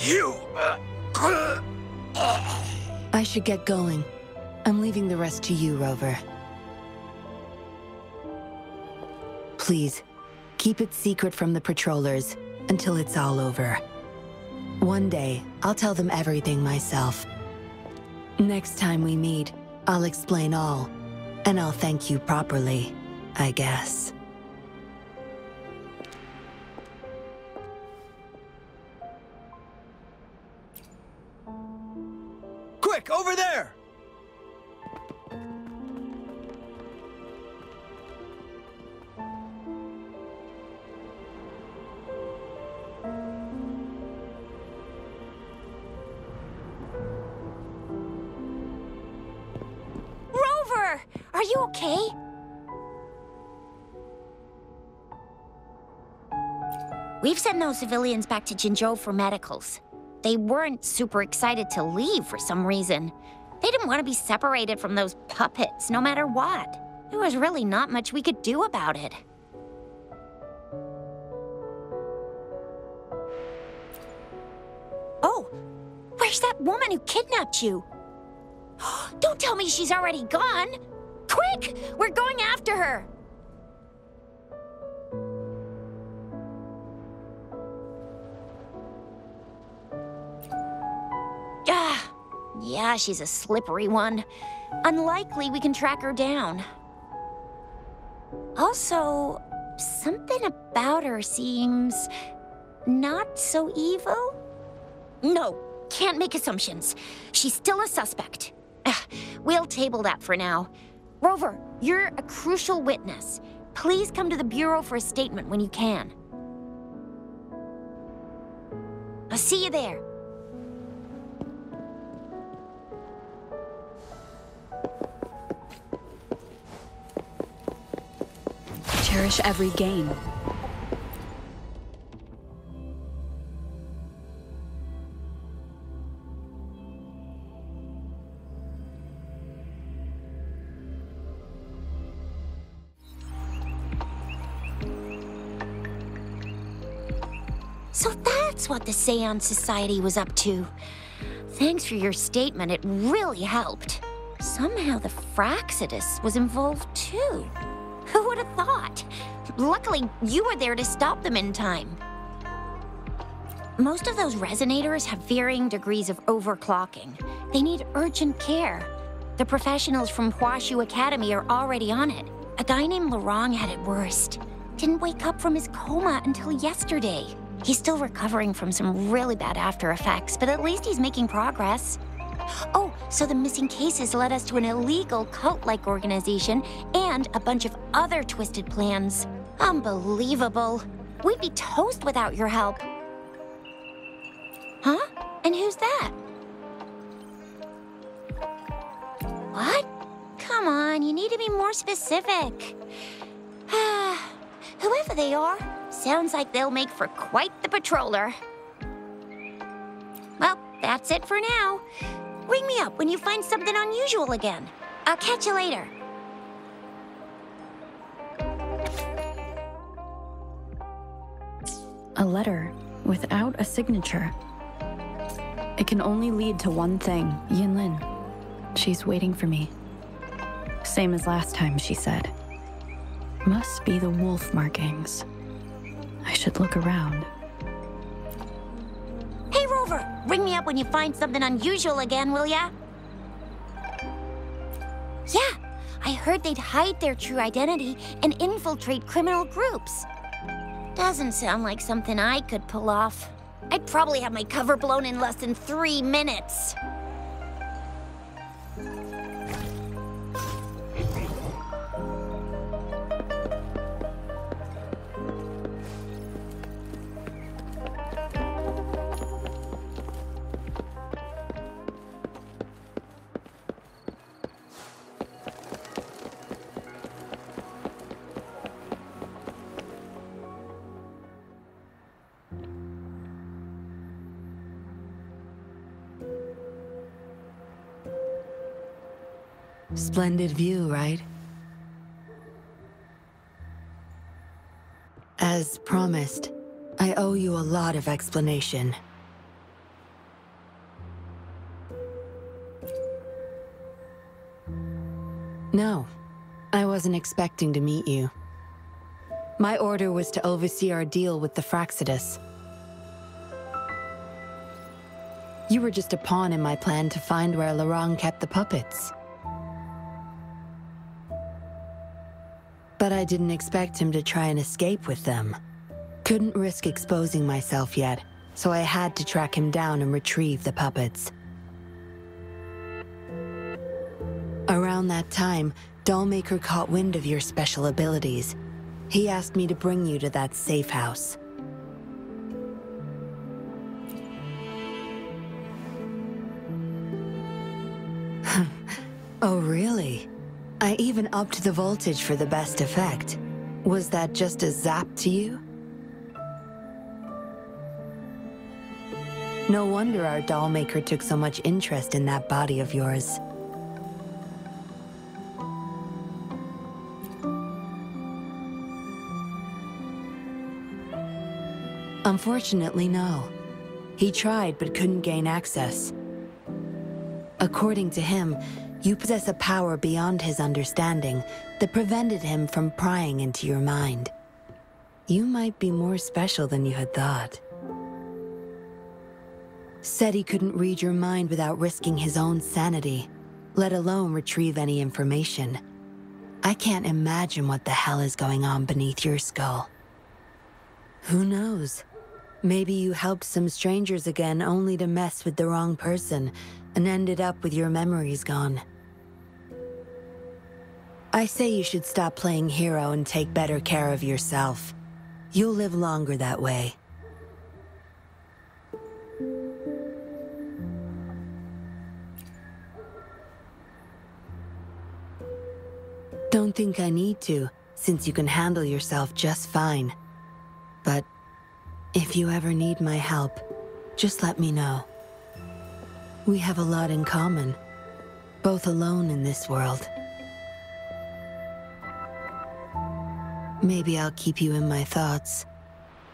You... I should get going. I'm leaving the rest to you, Rover. Please, keep it secret from the patrollers until it's all over. One day, I'll tell them everything myself. Next time we meet, I'll explain all, and I'll thank you properly, I guess. Quick, over there! Rover! Are you okay? We've sent those civilians back to Jinzhou for medicals. They weren't super excited to leave for some reason. They didn't want to be separated from those puppets, no matter what. There was really not much we could do about it. Oh, where's that woman who kidnapped you? Don't tell me she's already gone! Quick! We're going after her! Yeah, she's a slippery one. Unlikely we can track her down. Also, something about her seems not so evil? No, can't make assumptions. She's still a suspect. We'll table that for now. Rover, you're a crucial witness. Please come to the Bureau for a statement when you can. I'll see you there. Cherish every gain. So that's what the Seance Society was up to. Thanks for your statement, it really helped. Somehow the Fraxidus was involved too. Who would have thought? Luckily, you were there to stop them in time. Most of those resonators have varying degrees of overclocking. They need urgent care. The professionals from Huashu Academy are already on it. A guy named Larong had it worst. Didn't wake up from his coma until yesterday. He's still recovering from some really bad after effects, but at least he's making progress. Oh, so the missing cases led us to an illegal cult-like organization and a bunch of other twisted plans. Unbelievable. We'd be toast without your help. Huh? And who's that? What? Come on, you need to be more specific. Whoever they are, sounds like they'll make for quite the patroller. Well, that's it for now. Ring me up when you find something unusual again. I'll catch you later. A letter without a signature. It can only lead to one thing, Yinlin. She's waiting for me. Same as last time, she said. Must be the wolf markings. I should look around. Hey, Rover! over! Ring me up when you find something unusual again, will ya? Yeah, I heard they'd hide their true identity and infiltrate criminal groups. Doesn't sound like something I could pull off. I'd probably have my cover blown in less than 3 minutes. Splendid view, right? As promised, I owe you a lot of explanation. No, I wasn't expecting to meet you. My order was to oversee our deal with the Fractsidus. You were just a pawn in my plan to find where Laurent kept the puppets. But I didn't expect him to try and escape with them. Couldn't risk exposing myself yet, so I had to track him down and retrieve the puppets. Around that time, Dollmaker caught wind of your special abilities. He asked me to bring you to that safe house. Oh, really? I even upped the voltage for the best effect. Was that just a zap to you? No wonder our Dollmaker took so much interest in that body of yours. Unfortunately, no. He tried but couldn't gain access. According to him, you possess a power beyond his understanding that prevented him from prying into your mind. You might be more special than you had thought. Said he couldn't read your mind without risking his own sanity, let alone retrieve any information. I can't imagine what the hell is going on beneath your skull. Who knows? Maybe you helped some strangers again only to mess with the wrong person and ended up with your memories gone. I say you should stop playing hero and take better care of yourself. You'll live longer that way. Don't think I need to, since you can handle yourself just fine. But if you ever need my help, just let me know. We have a lot in common, both alone in this world. Maybe I'll keep you in my thoughts.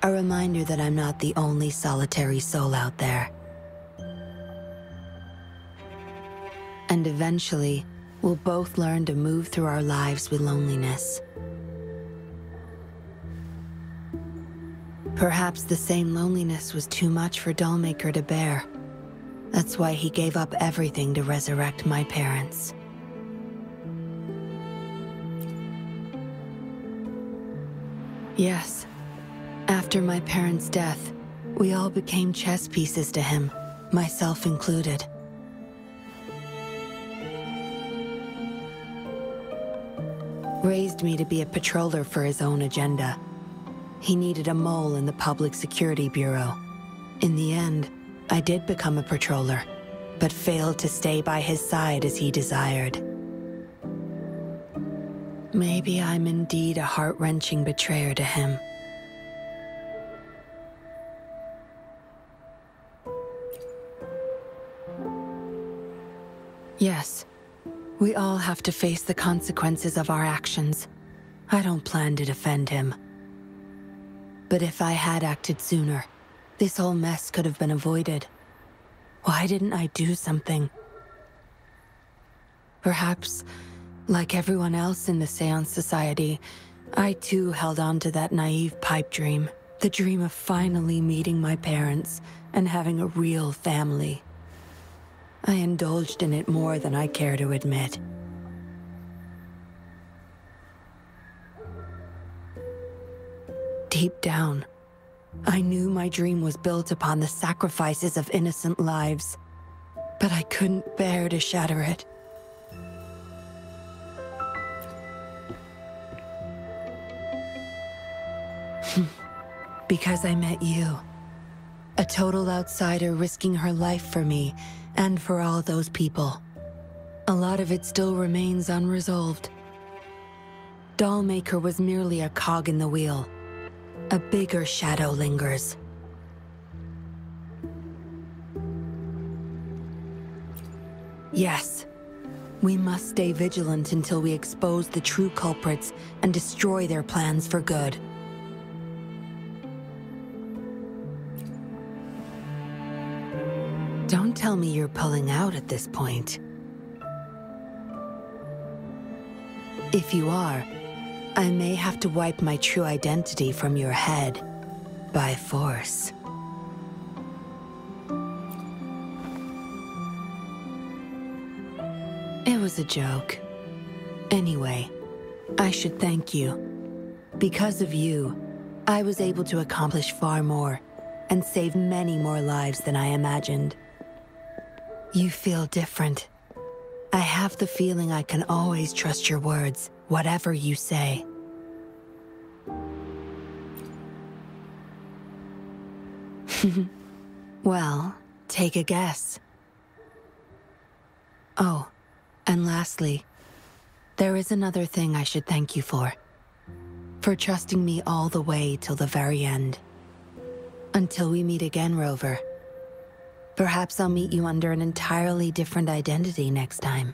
A reminder that I'm not the only solitary soul out there. And eventually, we'll both learn to move through our lives with loneliness. Perhaps the same loneliness was too much for Dollmaker to bear. That's why he gave up everything to resurrect my parents. Yes. After my parents' death, we all became chess pieces to him, myself included. Raised me to be a patroller for his own agenda. He needed a mole in the Public Security Bureau. In the end, I did become a patroller, but failed to stay by his side as he desired. Maybe I'm indeed a heart-wrenching betrayer to him. Yes, we all have to face the consequences of our actions. I don't plan to defend him. But if I had acted sooner, this whole mess could have been avoided. Why didn't I do something? Perhaps, like everyone else in the Seance Society, I too held on to that naive pipe dream The dream of finally meeting my parents and having a real family. I indulged in it more than I care to admit. Deep down, I knew my dream was built upon the sacrifices of innocent lives, but I couldn't bear to shatter it. Because I met you. A total outsider risking her life for me, and for all those people. A lot of it still remains unresolved. Dollmaker was merely a cog in the wheel. A bigger shadow lingers. Yes, we must stay vigilant until we expose the true culprits and destroy their plans for good. Don't tell me you're pulling out at this point. If you are, I may have to wipe my true identity from your head by force. It was a joke. Anyway, I should thank you. Because of you, I was able to accomplish far more and save many more lives than I imagined. You feel different. I have the feeling I can always trust your words, whatever you say. Well, take a guess. Oh, and lastly, there is another thing I should thank you for. For trusting me all the way till the very end. Until we meet again, Rover. Perhaps I'll meet you under an entirely different identity next time.